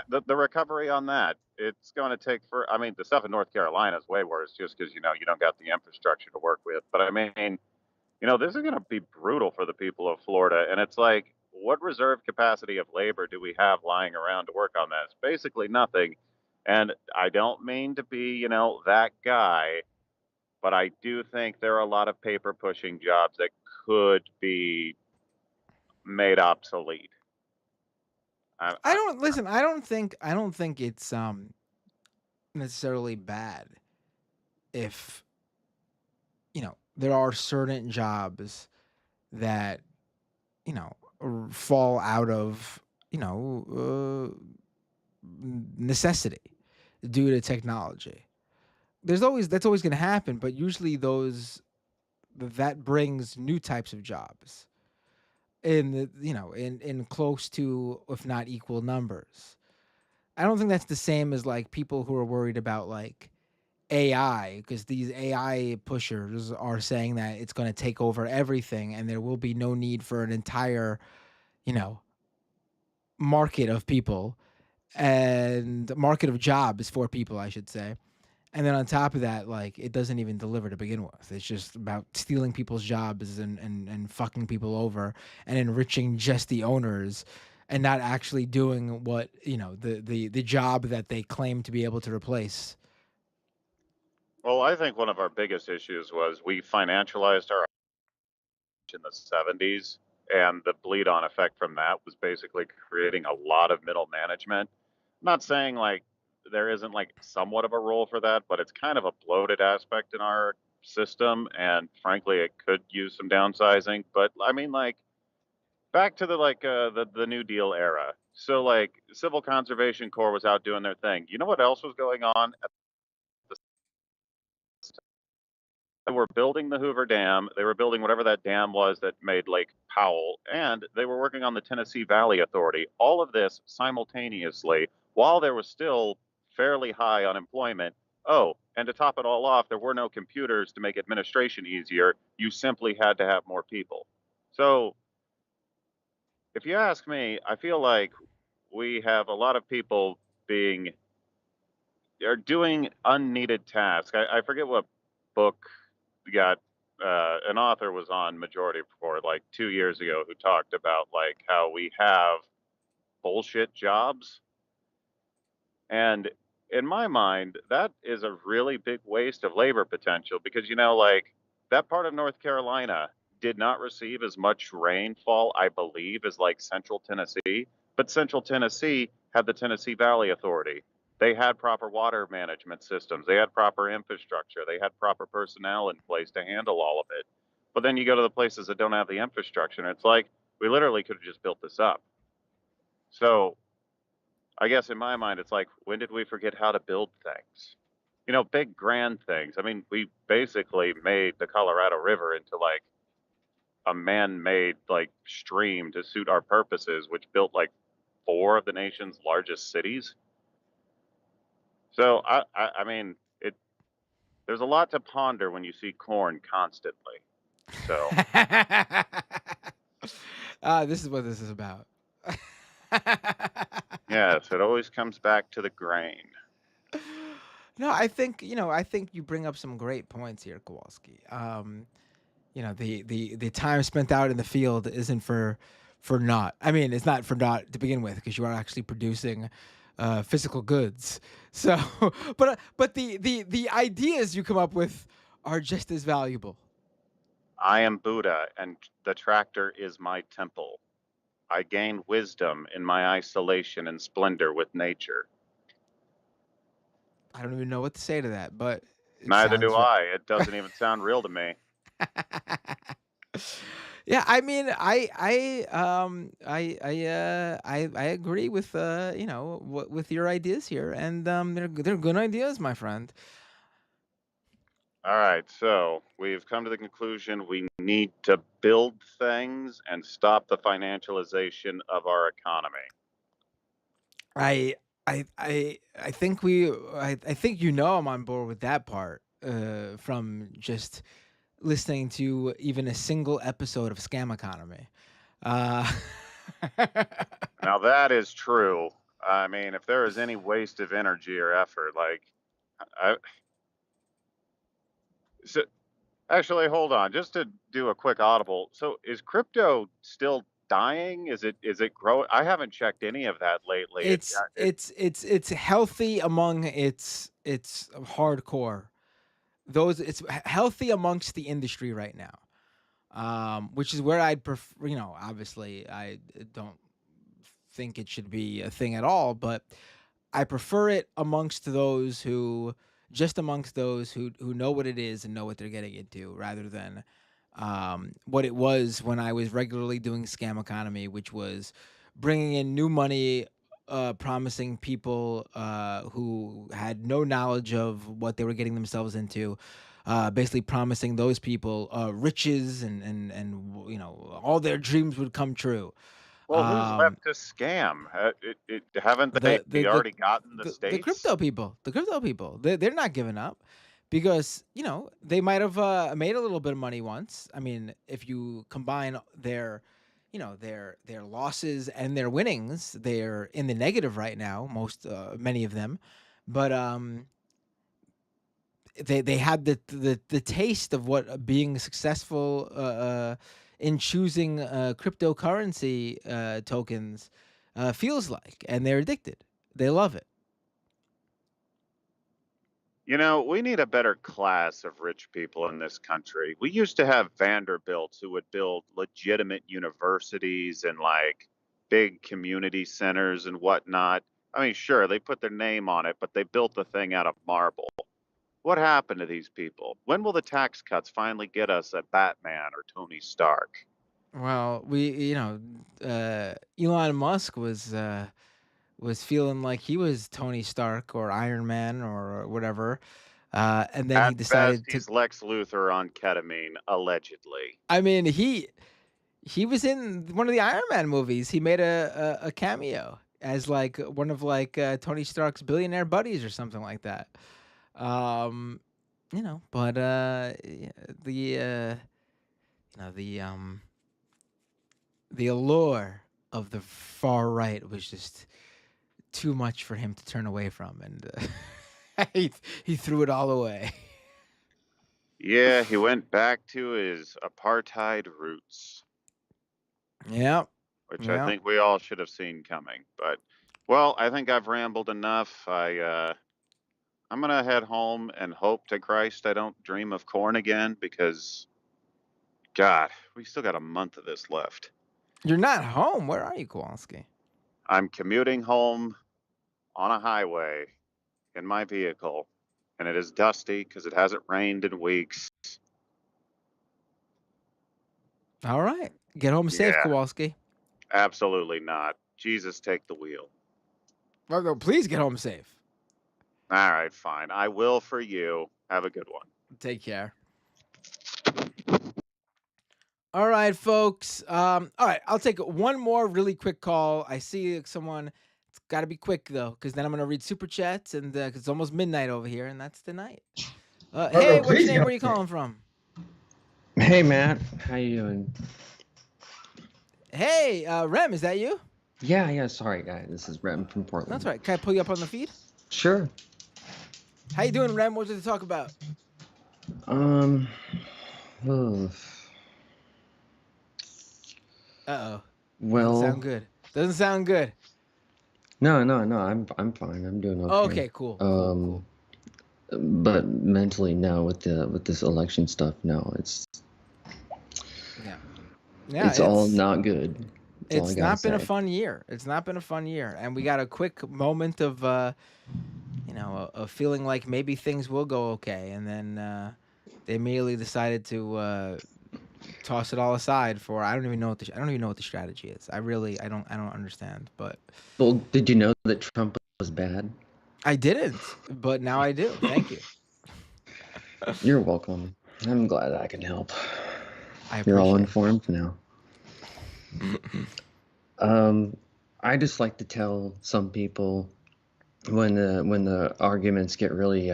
the recovery on that, it's going to take I mean, the stuff in North Carolina is way worse just because, you don't got the infrastructure to work with. But I mean, this is going to be brutal for the people of Florida. And it's like, what reserve capacity of labor do we have lying around to work on that? It's basically nothing. And I don't mean to be, that guy, but I do think there are a lot of paper pushing jobs that could be made obsolete. I I, don't listen. I don't think it's necessarily bad if there are certain jobs that fall out of necessity due to technology. That's always going to happen, but usually that brings new types of jobs in in close to, if not equal, numbers. I don't think that's the same as like people who are worried about like AI, because these AI pushers are saying that it's going to take over everything and there will be no need for an entire, you know, market of people and market of jobs for people, I should say. And then on top of that, like it doesn't even deliver to begin with. It's just about stealing people's jobs and fucking people over and enriching just the owners and not actually doing what, the job that they claim to be able to replace. well, I think one of our biggest issues was we financialized our in the 70s, and the bleed on effect from that was basically creating a lot of middle management. I'm not saying like there isn't like somewhat of a role for that, but it's kind of a bloated aspect in our system, and frankly, it could use some downsizing. But I mean, like back to the like the New Deal era. So like Civil Conservation Corps was out doing their thing. You know what else was going on at the They were building the Hoover Dam. They were building whatever that dam was that made Lake Powell, and they were working on the Tennessee Valley Authority. All of this simultaneously while there was still fairly high unemployment. Oh, and to top it all off, there were no computers to make administration easier. You simply had to have more people. So, if you ask me, I feel like we have a lot of people being are doing unneeded tasks. I forget what book got an author was on Majority Report like 2 years ago who talked about like how we have bullshit jobs. And in my mind, that is a really big waste of labor potential because, like that part of North Carolina did not receive as much rainfall, I believe, as like Central Tennessee. But Central Tennessee had the Tennessee Valley Authority. They had proper water management systems. They had proper infrastructure. They had proper personnel in place to handle all of it. But then you go to the places that don't have the infrastructure, and it's like, we literally could have just built this up. So I guess in my mind, it's like, when did we forget how to build things? big grand things. I mean, we basically made the Colorado River into like a man-made like stream to suit our purposes, which built like four of the nation's largest cities. So I mean, it there's a lot to ponder when you see corn constantly. So This is what this is about. yes, it always comes back to the grain. No, I think you bring up some great points here, Kowalski. The time spent out in the field isn't for naught. I mean, it's not for naught to begin with because you are actually producing physical goods. So, but the ideas you come up with are just as valuable. I am Buddha, and the tractor is my temple. I gain wisdom in my isolation and splendor with nature. I don't even know what to say to that, but it Neither sounds do I. It doesn't even sound real to me. Yeah, I mean, I agree with with your ideas here, and they're good ideas, my friend. All right, so we've come to the conclusion we need to build things and stop the financialization of our economy. I I think I think I'm on board with that part. From just listening to even a single episode of Scam Economy. Uh, Now that is true. I mean, if there is any waste of energy or effort, like, I, so actually, hold on, just to do a quick audible. So, is crypto still dying? Is it growing? I haven't checked any of that lately. it's healthy among its hardcore. Those it's healthy amongst the industry right now. Which is where I'd prefer. Obviously, I don't think it should be a thing at all, but I prefer it amongst those who know what it is and know what they're getting into, rather than what it was when I was regularly doing Scam Economy, which was bringing in new money, promising people who had no knowledge of what they were getting themselves into. Basically promising those people riches and all their dreams would come true. Well, who's Um, left to scam? Haven't they the the the already gotten the the states? crypto people, they're not giving up because they might have made a little bit of money once. I mean, if you combine their losses and their winnings, they're in the negative right now, many of them. But they had the taste of what being successful in choosing cryptocurrency tokens feels like, and they're addicted. They love it. We need a better class of rich people in this country. We used to have Vanderbilts who would build legitimate universities and like big community centers and whatnot. I mean, sure, they put their name on it, but they built the thing out of marble. What happened to these people? When will the tax cuts finally get us a Batman or Tony Stark? Well, Elon Musk was feeling like he was Tony Stark or Iron Man or whatever, and then he At best, decided to. he's Lex Luthor on ketamine, allegedly. I mean, he was in one of the Iron Man movies. He made a cameo as like one of like Tony Stark's billionaire buddies or something like that. Um, but yeah, the allure of the far right was just too much for him to turn away from, and he threw it all away. Yeah, he went back to his apartheid roots, Yep, which I yep. think we all should have seen coming. But well, I think I've rambled enough. I'm gonna head home and hope to Christ I don't dream of corn again because God, we still got a month of this left. You're not home. Where are you, Kowalski? I'm commuting home on a highway in my vehicle, and it is dusty because it hasn't rained in weeks. All right, get home safe, Yeah, Kowalski. absolutely not. Jesus, take the wheel. Well, no, please get home safe. All right, fine. I will for you. Have a good one. Take care. All right, folks. All right, I'll take one more really quick call. I see someone. It's got to be quick though, because then I'm gonna read super chats, and 'cause it's almost midnight over here, and that's the night. Hey, what's your name? Where are you calling from? Hey Matt, how you doing? Hey, Rem, is that you? Yeah, sorry guys, this is Rem from Portland. That's right. Can I pull you up on the feed? Sure. How you doing, Rem? What did you talk about? Oh, Uh-oh. Doesn't well, sound good. Doesn't sound good. no, I'm fine. I'm doing okay. Okay, cool. Cool. But mentally, no, with this election stuff, no, it's Yeah. it's all not good. That's all I It's gotta not been a say. fun year. It's not been a fun year, and we got a quick moment of of feeling like maybe things will go okay, and then they immediately decided to toss it all aside for I don't even know what the strategy is. I don't understand, but Well, did you know that Trump was bad? I didn't, but now I do. Thank you. You're welcome. I'm glad I can help. I You're all appreciate informed now. I just like to tell some people when the arguments get really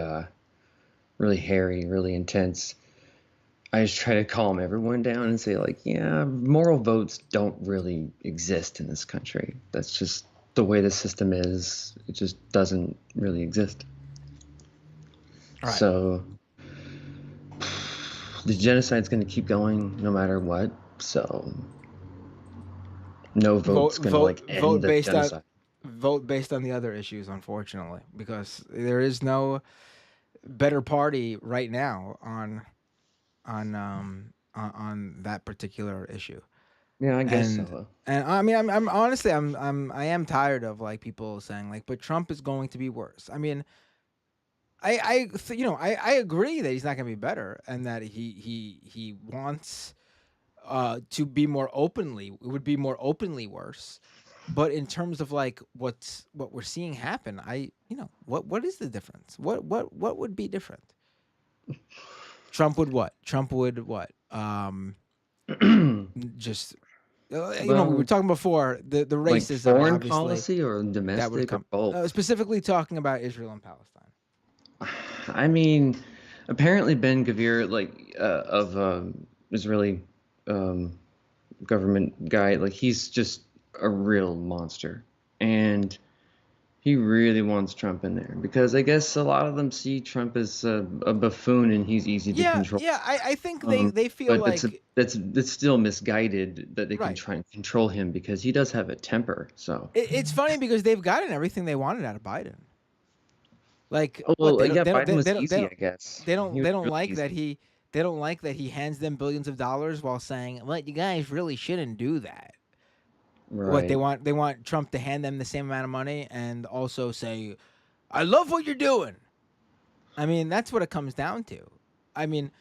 really hairy, really intense, I just try to calm everyone down and say like, yeah, moral votes don't really exist in this country. That's just the way the system is. It just doesn't really exist. Right. So the genocide's going to keep going no matter what. So no vote's going to like end the genocide. Vote based on the other issues, unfortunately, because there is no better party right now on that particular issue. Yeah, I guess And so. and I mean, I'm honestly, I am tired of like people saying like, but Trump is going to be worse. I mean, I agree that he's not going to be better, and that he wants to be more openly, it would be more openly worse. But in terms of like what we're seeing happen, what is the difference? What would be different? Trump would what? Trump would what? Just we were Well, talking before the like racism, foreign obviously, policy or that would domestic or come. both. Specifically talking about Israel and Palestine. I mean, apparently Ben Gvir, like of Israeli um, government guy, like he's just a real monster, and he really wants Trump in there because I guess a lot of them see Trump as a buffoon and he's easy to control. Yeah. I think they feel But like that's still misguided that they can right. try and control him because he does have a temper. So It's funny because they've gotten everything they wanted out of Biden. Like well, yeah, Biden was easy, I guess. they He was don't really like easy. that they don't like that he hands them billions of dollars while saying, "Well, you guys really shouldn't do that." What Right. they want Trump to hand them the same amount of money and also say, "I love what you're doing." I mean, that's what it comes down to. I mean,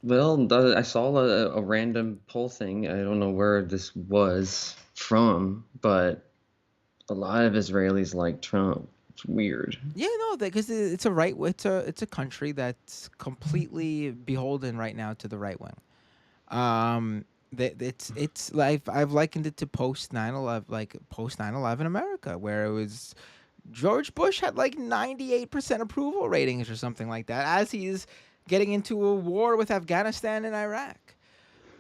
Well, I saw a random poll thing. I don't know where this was from, but a lot of Israelis like Trump. It's weird. yeah, no, because it's a country that's completely beholden right now to the right wing. That it's like I've likened it to post 9/11, like post 9/11 America, where it was George Bush had like 98% approval ratings or something like that as he's getting into a war with Afghanistan and Iraq.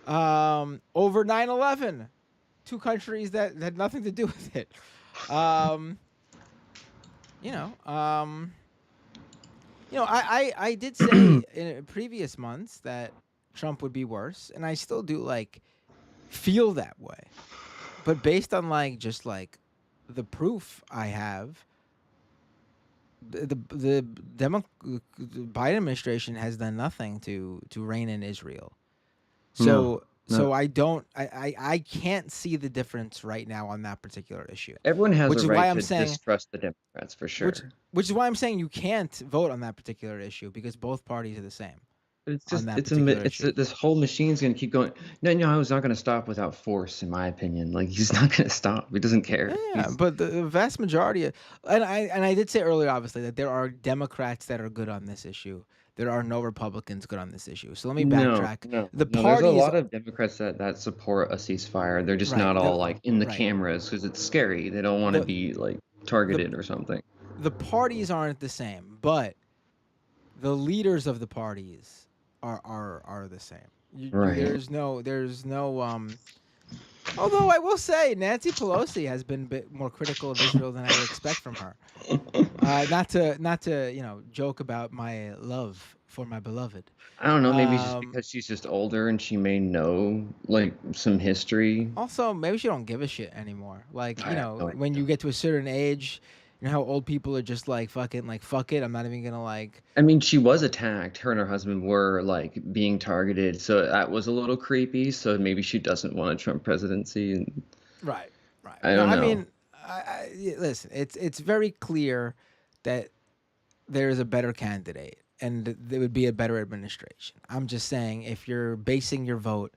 Over 9/11, two countries that had nothing to do with it. I did say in previous months that Trump would be worse, and I still do like feel that way. But based on like just like the proof I have, Biden administration has done nothing to rein in Israel. No, So no. I can't see the difference right now on that particular issue. Everyone has Which a is why right I'm to saying distrust the Democrats for sure. which is why I'm saying you can't vote on that particular issue because both parties are the same. It's on just that particular issue. this whole machine's gonna keep going. No, he's not gonna stop without force, in my opinion. Like he's not gonna stop. He doesn't care. Yeah, but the vast majority of, and I did say earlier, obviously, that there are Democrats that are good on this issue. There are no Republicans good on this issue. So let me No, backtrack. no, The no. There's a parties, lot of Democrats that support a ceasefire. They're just right? not all like in the Right. cameras because it's scary. They don't want to The be like the targeted or something. the parties aren't the same, but the leaders of the parties are the same. Right. There's no. Although I will say Nancy Pelosi has been a bit more critical of Israel than I would expect from her. Not to joke about my love for my beloved. I don't know. Maybe it's just Um, because she's just older and she may know like some history. Also, maybe she don't give a shit anymore. Like, I have no when you idea. get to a certain age, you know how old people are just like fucking like fuck it. I'm not even gonna like. I mean, she was attacked. Her and her husband were like being targeted, so that was a little creepy. So maybe she doesn't want a Trump presidency. And Right, right. I No, don't I know. mean, listen. It's very clear that there is a better candidate, and there would be a better administration. I'm just saying, if you're basing your vote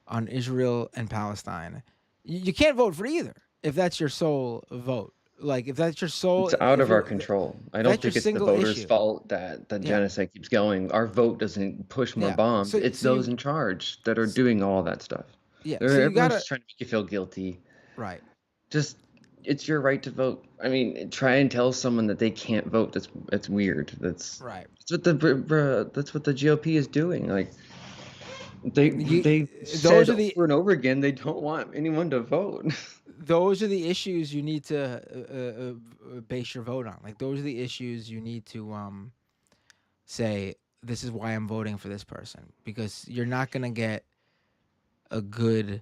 on Israel and Palestine, you can't vote for either if that's your sole vote. Like, if that's your sole, It's out if of our you're, control. I if don't that's your think it's the single voters' issue. fault that Yeah, genocide keeps going. Our vote doesn't push more yeah. bombs. So, It's so those you, in charge that are s- doing all that stuff. yeah. So They're, you everyone's gotta, just trying to make you feel guilty. right. Just, it's your right to vote. I mean, try and tell someone that they can't vote. That's weird. Right. That's what the GOP is doing. Like You, they those said are the over and over again they don't want anyone to vote. those are the issues you need to base your vote on. Like, those are the issues you need to say, this is why I'm voting for this person, because you're not gonna get a good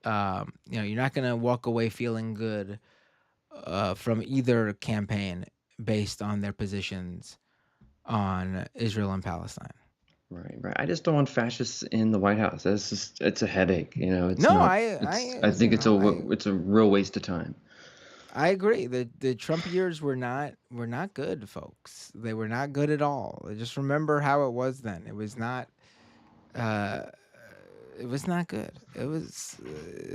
you're not gonna walk away feeling good from either campaign based on their positions on Israel and Palestine. Right, right. I just don't want fascists in the White House. That's just it's a headache. It's No, not. I It's I I you think know I it's a real waste of time. I agree. The Trump years were not good, folks. They were not good at all. Just remember how it was then. Uh, it was not good. It was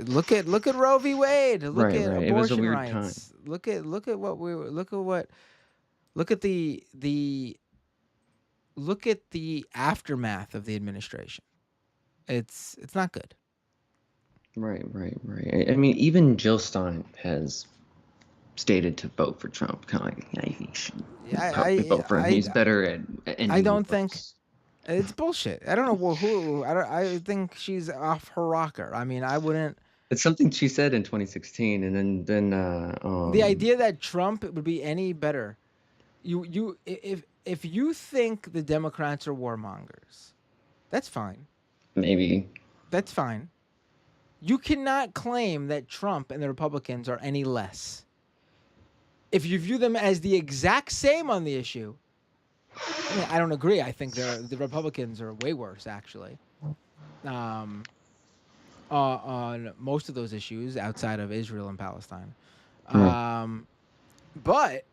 look at Roe v. Wade. Look Right, at right. It was a abortion weird time. rights. Look at what we were. Look at the aftermath of the administration. It's not good. Right, right, right. I mean, even Jill Stein has stated to vote for Trump. Kind of like, yeah, you should probably vote for him. He's better at I ending don't think wars. it's bullshit. I don't know who. I think she's off her rocker. I mean, I wouldn't. It's something she said in 2016, and then The idea that Trump would be any better, if you think the Democrats are warmongers, that's fine. maybe. That's fine. You cannot claim that Trump and the Republicans are any less. If you view them as the exact same on the issue, I mean, I don't agree. I think the Republicans are way worse, actually, on most of those issues outside of Israel and Palestine. Right. But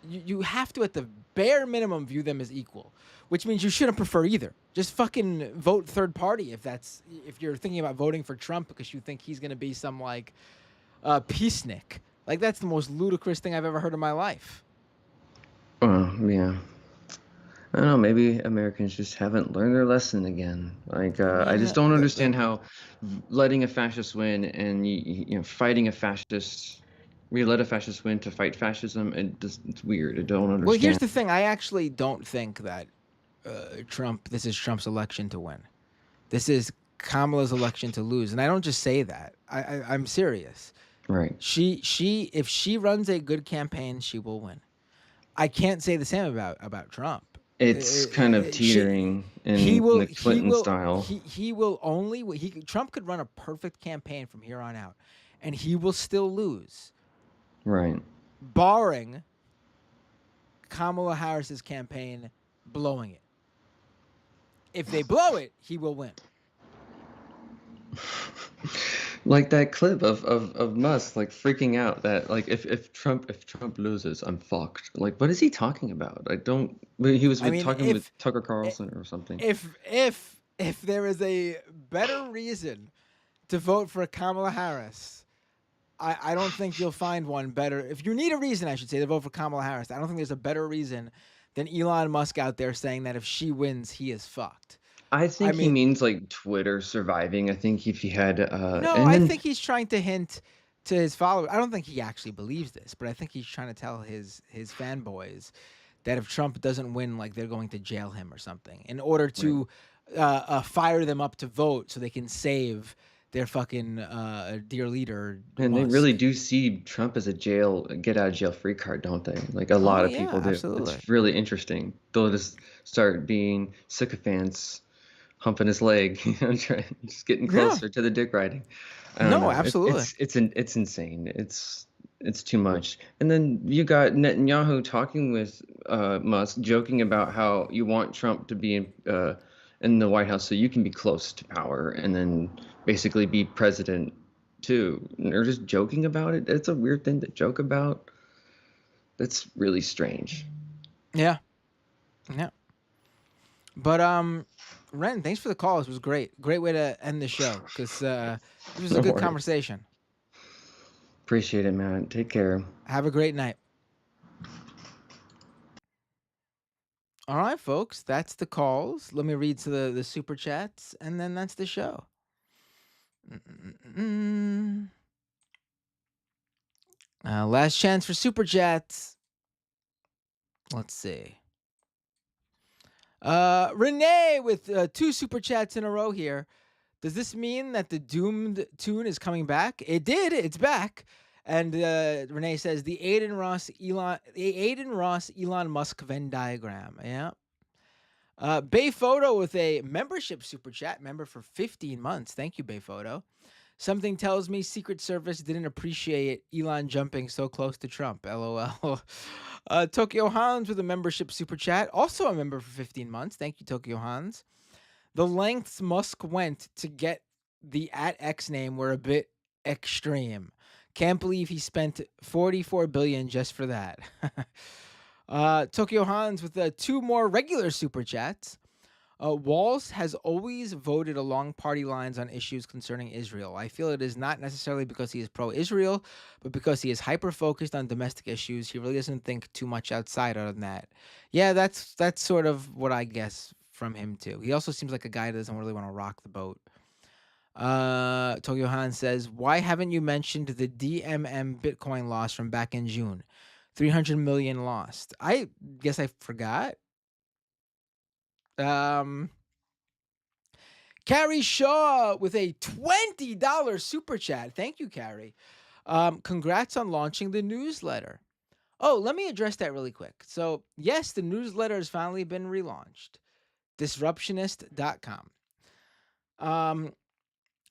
you have to, at the bare minimum, view them as equal, which means you shouldn't prefer either. Just fucking vote third party if you're thinking about voting for Trump because you think he's gonna be some like peacenik. Like, that's the most ludicrous thing I've ever heard in my life. Yeah. I don't know. Maybe Americans just haven't learned their lesson again. Like, I I mean, just don't understand how letting a fascist win and fighting a fascist. We let a fascist win to fight fascism. It's weird. I don't understand. well, here's the thing. I actually don't think that this is Trump's election to win. This is Kamala's election to lose. And I don't just say that. I'm serious. Right. If she runs a good campaign, she will win. I can't say the same about Trump. It's kind of teetering in the Clinton style. He will only. Trump could run a perfect campaign from here on out, and he will still lose. Right. Barring Kamala Harris's campaign blowing it. If they blow it, he will win. Like that clip of Musk like freaking out that like if Trump loses, I'm fucked. Like what is he talking about? I don't. He was I mean, talking with Tucker Carlson or something. if there is a better reason to vote for Kamala Harris, I don't think you'll find one better. If you need a reason, I should say, to vote for Kamala Harris, I don't think there's a better reason than Elon Musk out there saying that if she wins, he is fucked. I I think he mean, means like Twitter surviving. I think if he had no, and I then think he's trying to hint to his followers. I don't think he actually believes this, but I think he's trying to tell his fanboys that if Trump doesn't win, like they're going to jail him or something, in order right. to fire them up to vote so they can save their fucking dear leader And they really Musk. do see Trump as a get out of jail free card, don't they? Like a Oh lot of yeah, people do. absolutely. It's really interesting. They'll just start being sycophants, humping his leg, just getting Yeah. closer to the dick riding. I don't No, know. absolutely. It's insane. It's too much. And then you got Netanyahu talking with Musk, joking about how you want Trump to be in the White House so you can be close to power and then basically be president too. And they're just joking about it. It's a weird thing to joke about. That's really strange. Yeah. Yeah. But Ren, thanks for the call. This was great. Great way to end the show because this was a No good worries. conversation. Appreciate it, man. Take care. Have a great night. All right, folks, that's the calls. Let me read to the super chats, and then that's the show. Last chance for super chats. Let's see. Renee with 2 super chats in a row here. Does this mean that the Doomed tune is coming back? It did. It's back. And Renee says the Aiden Ross Elon Musk Venn diagram. Yeah. Bay Photo with a membership super chat, member for 15 months. Thank you, Bay Photo. Something tells me Secret Service didn't appreciate Elon jumping so close to Trump. LOL. Tokyo Hans with a membership super chat, also a member for 15 months. Thank you, Tokyo Hans. The lengths Musk went to get the @X name were a bit extreme. Can't believe he spent $44 billion just for that. Tokyo Hans with 2 more regular super chats. Walls has always voted along party lines on issues concerning Israel. I feel it is not necessarily because he is pro-Israel, but because he is hyper-focused on domestic issues. He really doesn't think too much outside other than that. Yeah, that's sort of what I guess from him too. He also seems like a guy that doesn't really want to rock the boat. Tokyo Han says, why haven't you mentioned the DMM Bitcoin loss from back in June? 300 million lost. I guess I forgot. Carrie Shaw with a $20 super chat. Thank you, Carrie. Congrats on launching the newsletter. Oh, let me address that really quick. So, yes, the newsletter has finally been relaunched. Disruptionist.com.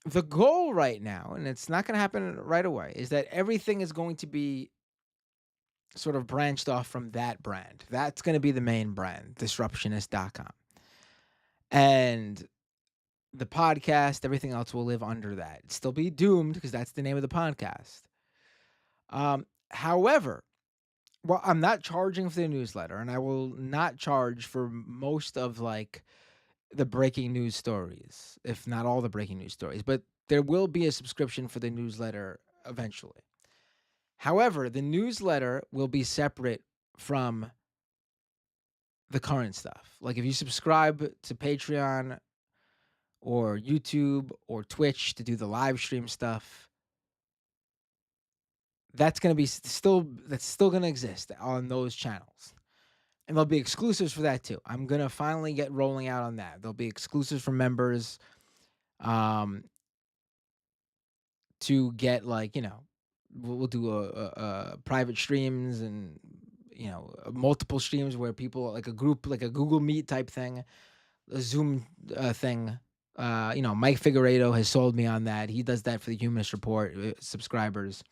The goal right now, and it's not going to happen right away, is that everything is going to be sort of branched off from that brand. That's going to be the main brand, disruptionist.com. And the podcast, everything else will live under that. It'll still be doomed because that's the name of the podcast. However, well, I'm not charging for the newsletter, and I will not charge for most of like the breaking news stories, if not all the breaking news stories. But there will be a subscription for the newsletter eventually. However, the newsletter will be separate from the current stuff. Like if you subscribe to Patreon or YouTube or Twitch to do the live stream stuff, that's going to be still going to exist on those channels. And there'll be exclusives for that too. I'm going to finally get rolling out on that. There'll be exclusives for members to get like, we'll do a private streams and multiple streams where people like a group, like a Google Meet type thing, a Zoom thing. Mike Figueredo has sold me on that. He does that for the Humanist Report subscribers.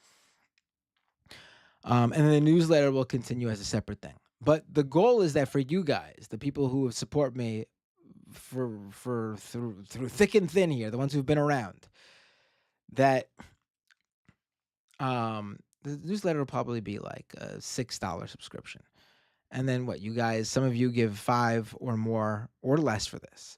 And then the newsletter will continue as a separate thing. But the goal is that for you guys, the people who support me through thick and thin here, the ones who've been around, that the newsletter will probably be like a $6 subscription. And then what, you guys, some of you give 5 or more or less for this.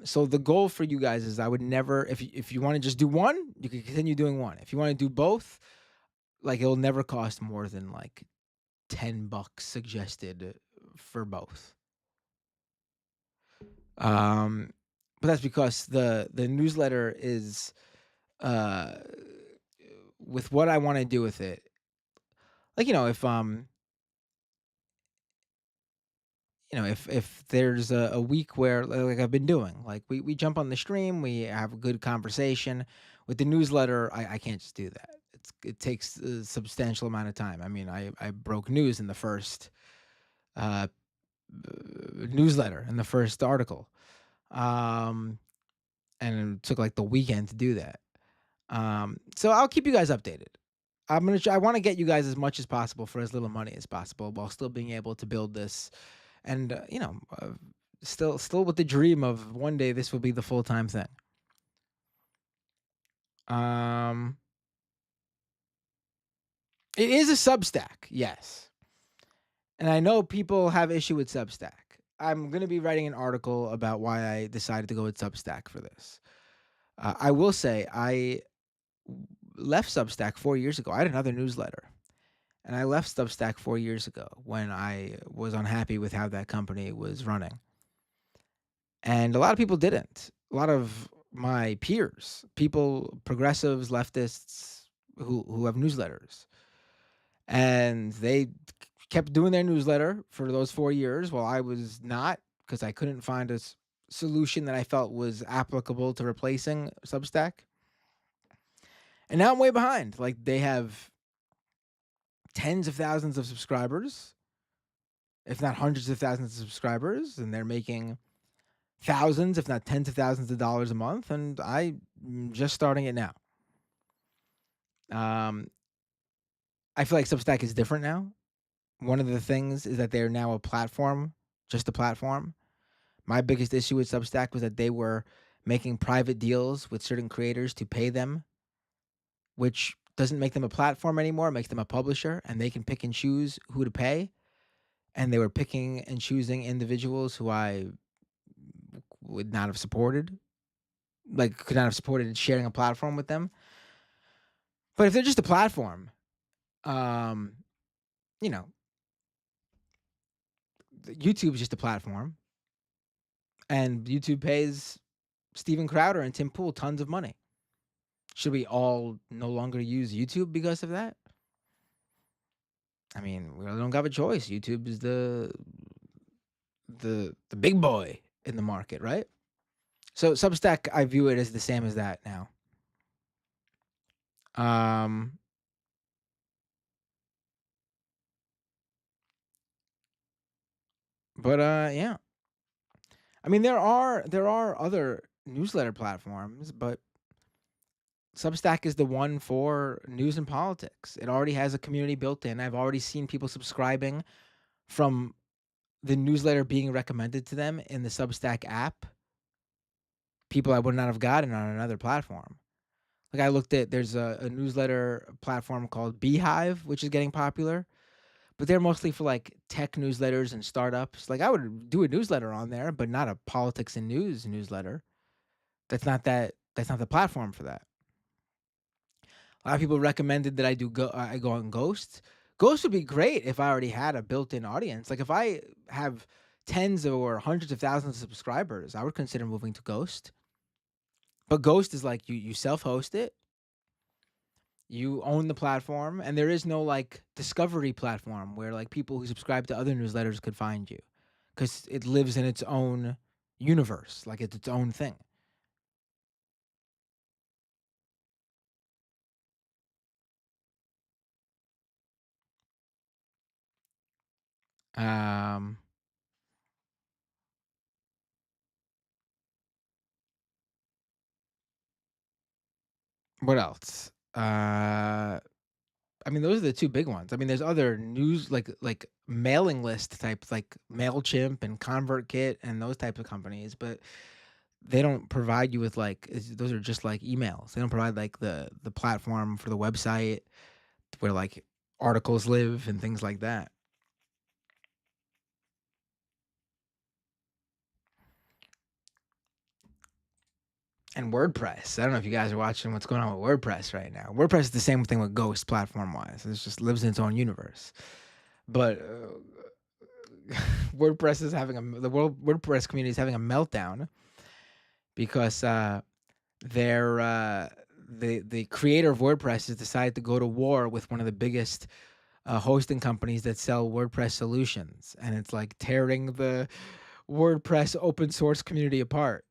So the goal for you guys is I would never, if you want to just do one, you can continue doing one. If you want to do both, like it'll never cost more than like $10 suggested for both. But that's because the newsletter is uh with what I want to do with it. Like if there's a week where like I've been doing, like we jump on the stream, we have a good conversation. With the newsletter, I can't just do that. It takes a substantial amount of time. I mean, I broke news in the first uh newsletter, in the first article. Um and it took like the weekend to do that. So I'll keep you guys updated. I want to get you guys as much as possible for as little money as possible, while still being able to build this, and still with the dream of one day this will be the full time thing. Um, it is a Substack, yes, and I know people have issue with Substack. I'm gonna be writing an article about why I decided to go with Substack for this. I will say I left Substack 4 years ago. I had another newsletter. And I left Substack 4 years ago when I was unhappy with how that company was running. And a lot of people didn't. A lot of my peers, people, progressives, leftists who have newsletters. And they kept doing their newsletter for those 4 years while I was not, because I couldn't find a solution that I felt was applicable to replacing Substack. And now I'm way behind. Like they have tens of thousands of subscribers, if not hundreds of thousands of subscribers, and they're making thousands, if not tens of thousands of dollars a month, and I'm just starting it now. I feel like Substack is different now. One of the things is that they're now a platform, just a platform. My biggest issue with Substack was that they were making private deals with certain creators to pay them, which doesn't make them a platform anymore. It makes them a publisher, and they can pick and choose who to pay. And they were picking and choosing individuals who I would not have supported, like could not have supported sharing a platform with them. But if they're just a platform, um, you know, YouTube is just a platform, and YouTube pays Steven Crowder and Tim Pool tons of money. Should we all no longer use YouTube because of that? I mean, we really don't have a choice. YouTube is the big boy in the market, right? So Substack, I view it as the same as that now. Um, but yeah. I mean, there are other newsletter platforms, but Substack is the one for news and politics. It already has a community built in. I've already seen people subscribing from the newsletter being recommended to them in the Substack app. People I would not have gotten on another platform. Like I looked at, there's a newsletter platform called Beehive, which is getting popular, but they're mostly for like tech newsletters and startups. Like I would do a newsletter on there, but not a politics and news newsletter. That's not the platform for that. A lot of people recommended that I go on Ghost. Ghost would be great if I already had a built-in audience. Like if I have tens or hundreds of thousands of subscribers, I would consider moving to Ghost. But Ghost is like you self-host it. You own the platform, and there is no like discovery platform where like people who subscribe to other newsletters could find you, because it lives in its own universe, like it's its own thing. Um, what else? I mean, those are the two big ones. I mean, there's other news like mailing list types like Mailchimp and ConvertKit and those types of companies, but they don't provide you with like those are just like emails. They don't provide like the platform for the website where like articles live and things like that. And WordPress. I don't know if you guys are watching what's going on with WordPress right now. WordPress is the same thing with Ghost platform wise. It just lives in its own universe. But WordPress is having the world WordPress community is having a meltdown because the creator of WordPress has decided to go to war with one of the biggest hosting companies that sell WordPress solutions, and it's like tearing the WordPress open source community apart.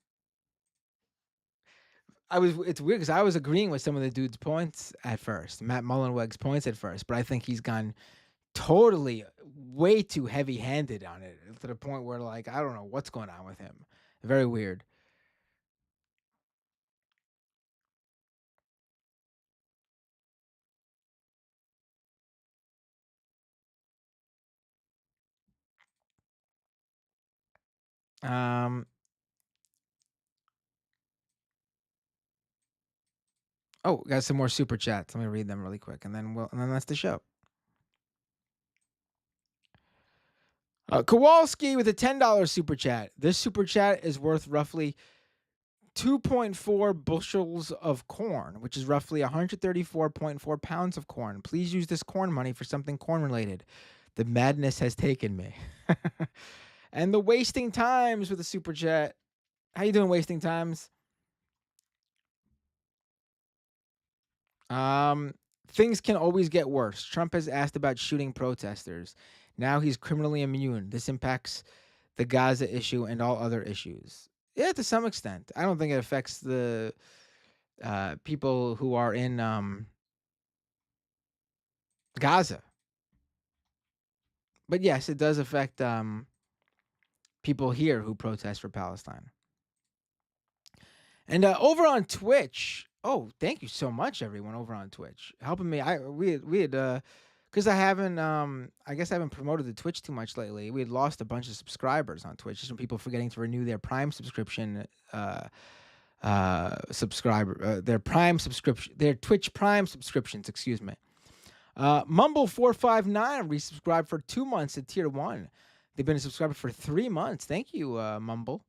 It's weird because I was agreeing with some of the dude's points at first, Matt Mullenweg's points at first, but I think he's gone totally way too heavy-handed on it to the point where like I don't know what's going on with him. Very weird. Um. Oh, got some more super chats. Let me read them really quick, and then that's the show. Kowalski with a $10 super chat. This super chat is worth roughly 2.4 bushels of corn, which is roughly 134.4 pounds of corn. Please use this corn money for something corn related. The madness has taken me. And the wasting times with a super chat. How you doing, wasting times? Things can always get worse. Trump has asked about shooting protesters. Now he's criminally immune. This impacts the Gaza issue and all other issues. Yeah, to some extent. I don't think it affects the people who are in Gaza. But yes, it does affect people here who protest for Palestine. And over on Twitch, oh, thank you so much, everyone over on Twitch, helping me. We had because I guess I haven't promoted the Twitch too much lately. We had lost a bunch of subscribers on Twitch just from people forgetting to renew their Prime subscription. Their Twitch Prime subscriptions. Excuse me. Mumble459 resubscribed for 2 months at tier 1. They've been a subscriber for 3 months. Thank you, Mumble.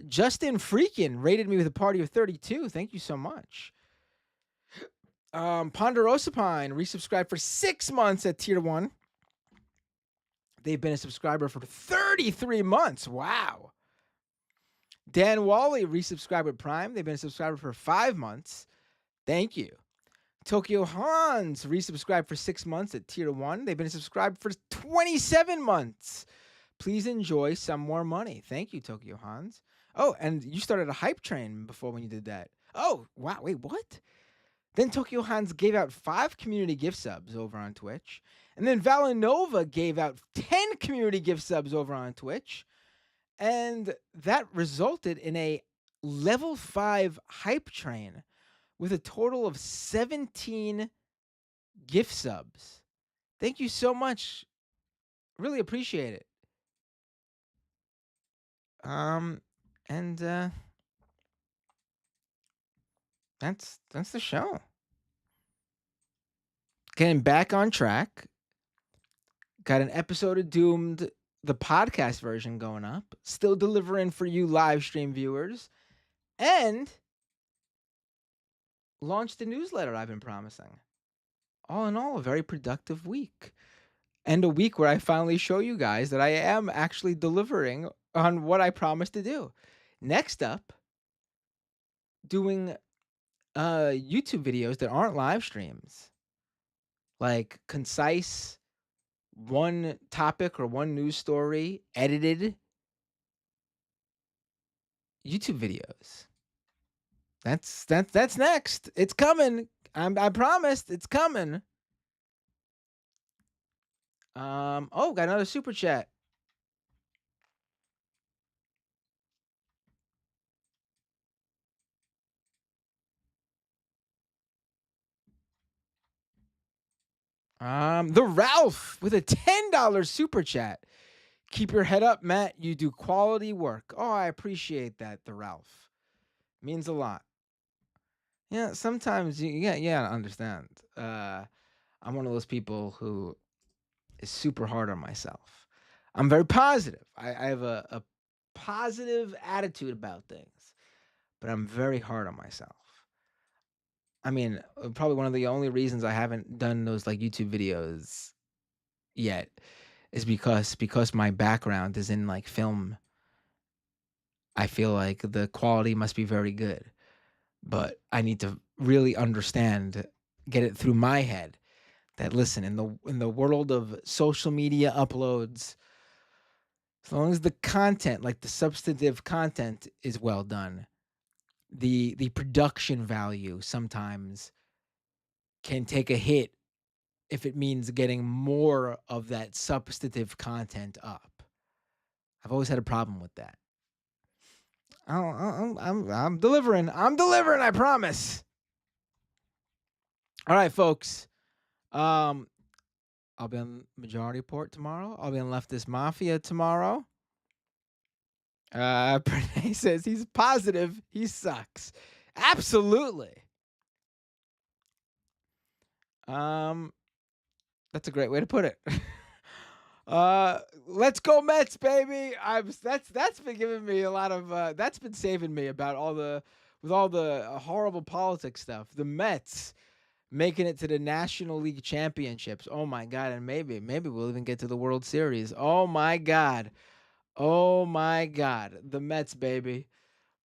Justin Freakin rated me with a party of 32. Thank you so much. Ponderosa Pine resubscribed for 6 months at tier 1. They've been a subscriber for 33 months. Wow. Dan Wally resubscribed with Prime. They've been a subscriber for 5 months. Thank you. Tokyo Hans resubscribed for 6 months at tier 1. They've been subscribed for 27 months. Please enjoy some more money. Thank you, Tokyo Hans. Oh, and you started a hype train before when you did that. Oh, wow. Wait, what? Then Tokyo Hans gave out 5 community gift subs over on Twitch. And then Valinova gave out 10 community gift subs over on Twitch. And that resulted in a level 5 hype train with a total of 17 gift subs. Thank you so much. Really appreciate it. And that's the show. Getting back on track. Got an episode of Doomed, the podcast version going up. Still delivering for you live stream viewers. And launched the newsletter I've been promising. All in all, a very productive week. And a week where I finally show you guys that I am actually delivering on what I promised to do. Next up, doing YouTube videos that aren't live streams. Like concise, one topic or one news story, edited YouTube videos. That's next. It's coming. I promised it's coming. Oh, got another super chat. The Ralph with a $10 super chat. Keep your head up, Matt. You do quality work. Oh, I appreciate that, the Ralph. Means a lot. Yeah, sometimes yeah, I understand. I'm one of those people who is super hard on myself. I'm very positive. I have a positive attitude about things, but I'm very hard on myself. I mean, probably one of the only reasons I haven't done those like YouTube videos yet is because my background is in like film. I feel like the quality must be very good, but I need to really understand, get it through my head that listen, in the world of social media uploads, as long as the content, like the substantive content is well done, the production value sometimes can take a hit if it means getting more of that substantive content up. I've always had a problem with that. I'm delivering. I'm delivering, I promise. All right, folks. Um, I'll be on Majority Report tomorrow. I'll be on Leftist Mafia tomorrow. Pernay says he's positive. He sucks. Absolutely. Um, that's a great way to put it. Let's go Mets, baby. That's been giving me a lot of that's been saving me about all the with all the horrible politics stuff. The Mets making it to the National League Championships. Oh my god, and maybe we'll even get to the World Series. Oh my god. Oh my god. The Mets, baby.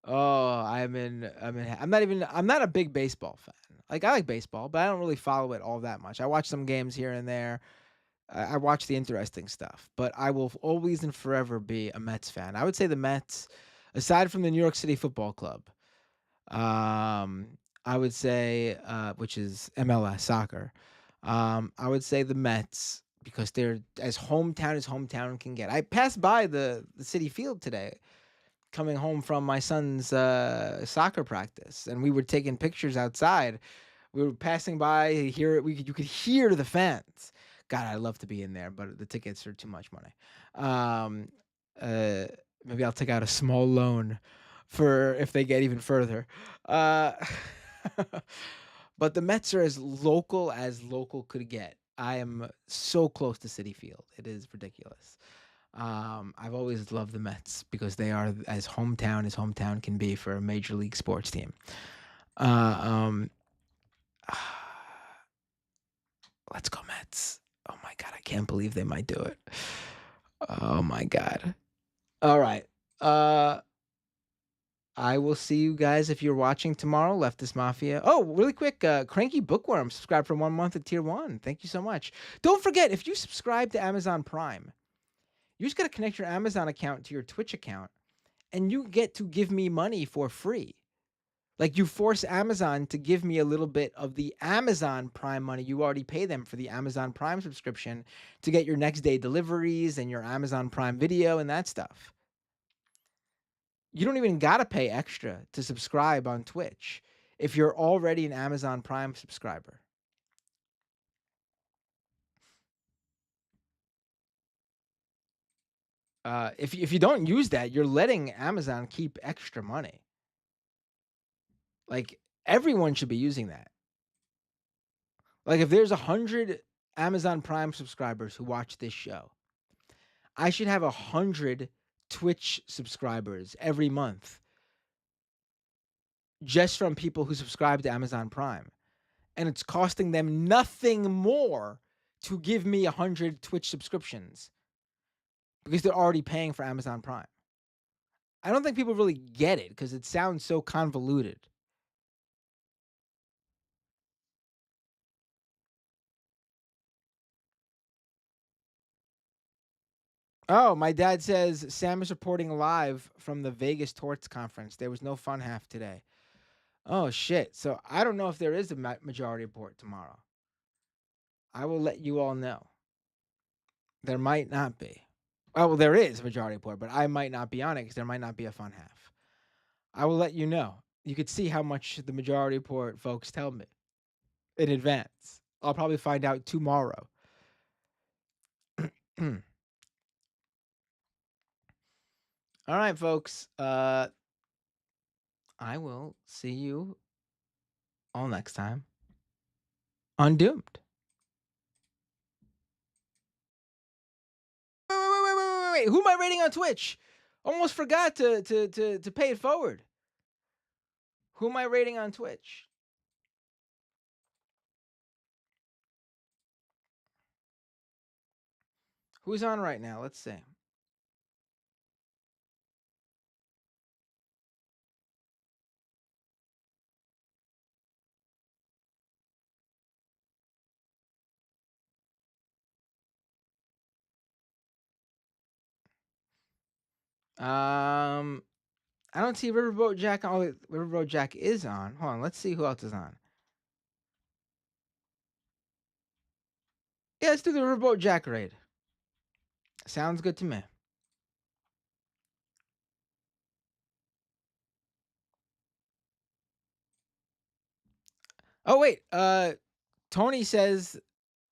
Oh, I'm not a big baseball fan. Like I like baseball, but I don't really follow it all that much. I watch some games here and there. I watch the interesting stuff, but I will always and forever be a Mets fan. I would say the Mets, aside from the New York City Football Club, um, I would say, which is MLS soccer, I would say the Mets because they're as hometown can get. I passed by the City Field today, coming home from my son's soccer practice, and we were taking pictures outside. We were passing by, you could hear the fans. God, I'd love to be in there, but the tickets are too much money. Um, uh, Maybe I'll take out a small loan for if they get even further. Uh, but the Mets are as local could get. I am so close to City Field. It is ridiculous. I've always loved the Mets because they are as hometown can be for a major league sports team. Uh, um, let's go Mets. Oh my god, I can't believe they might do it. Oh my god. All right. Uh I will see you guys if you're watching tomorrow, Leftist Mafia. Oh, really quick, Cranky Bookworm subscribed for 1 month at tier 1. Thank you so much. Don't forget, if you subscribe to Amazon Prime, you just got to connect your Amazon account to your Twitch account and you get to give me money for free. Like you force Amazon to give me a little bit of the Amazon Prime money you already pay them for the Amazon Prime subscription to get your next day deliveries and your Amazon Prime video and that stuff. You don't even got to pay extra to subscribe on Twitch if you're already an Amazon Prime subscriber. If you don't use that, you're letting Amazon keep extra money. Like everyone should be using that. Like if there's 100 Amazon Prime subscribers who watch this show, I should have 100 Twitch subscribers every month just from people who subscribe to Amazon Prime. And it's costing them nothing more to give me 100 Twitch subscriptions because they're already paying for Amazon Prime. I don't think people really get it because it sounds so convoluted. Oh, my dad says Sam is reporting live from the Vegas Torts Conference. There was no fun half today. Oh, shit. So I don't know if there is a majority report tomorrow. I will let you all know. There might not be. Oh, well, there is a majority report, but I might not be on it because there might not be a fun half. I will let you know. You could see how much the majority report folks tell me in advance. I'll probably find out tomorrow. All right, folks. I will see you all next time on Doomed. Wait. Who am I rating on Twitch? Almost forgot to pay it forward. Who am I rating on Twitch? Who's on right now? Let's see. I don't see Riverboat Jack on. Oh, Riverboat Jack is on. Hold on. Let's see who else is on. Yeah, let's do the Riverboat Jack raid. Sounds good to me. Oh wait, Tony says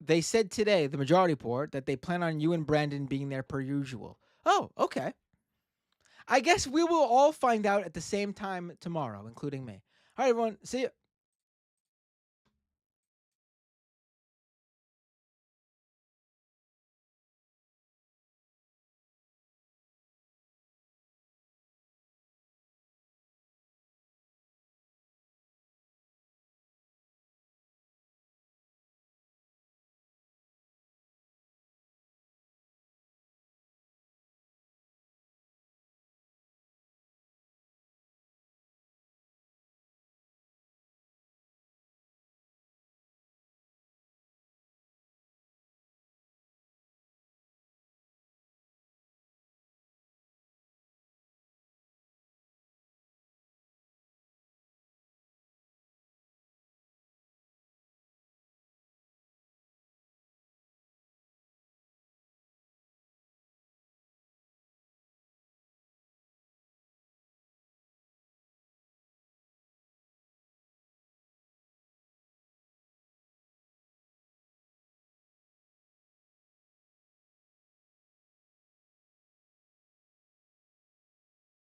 they said today, the majority report, that they plan on you and Brandon being there per usual. Oh, okay. I guess we will all find out at the same time tomorrow, including me. All right, everyone. See you.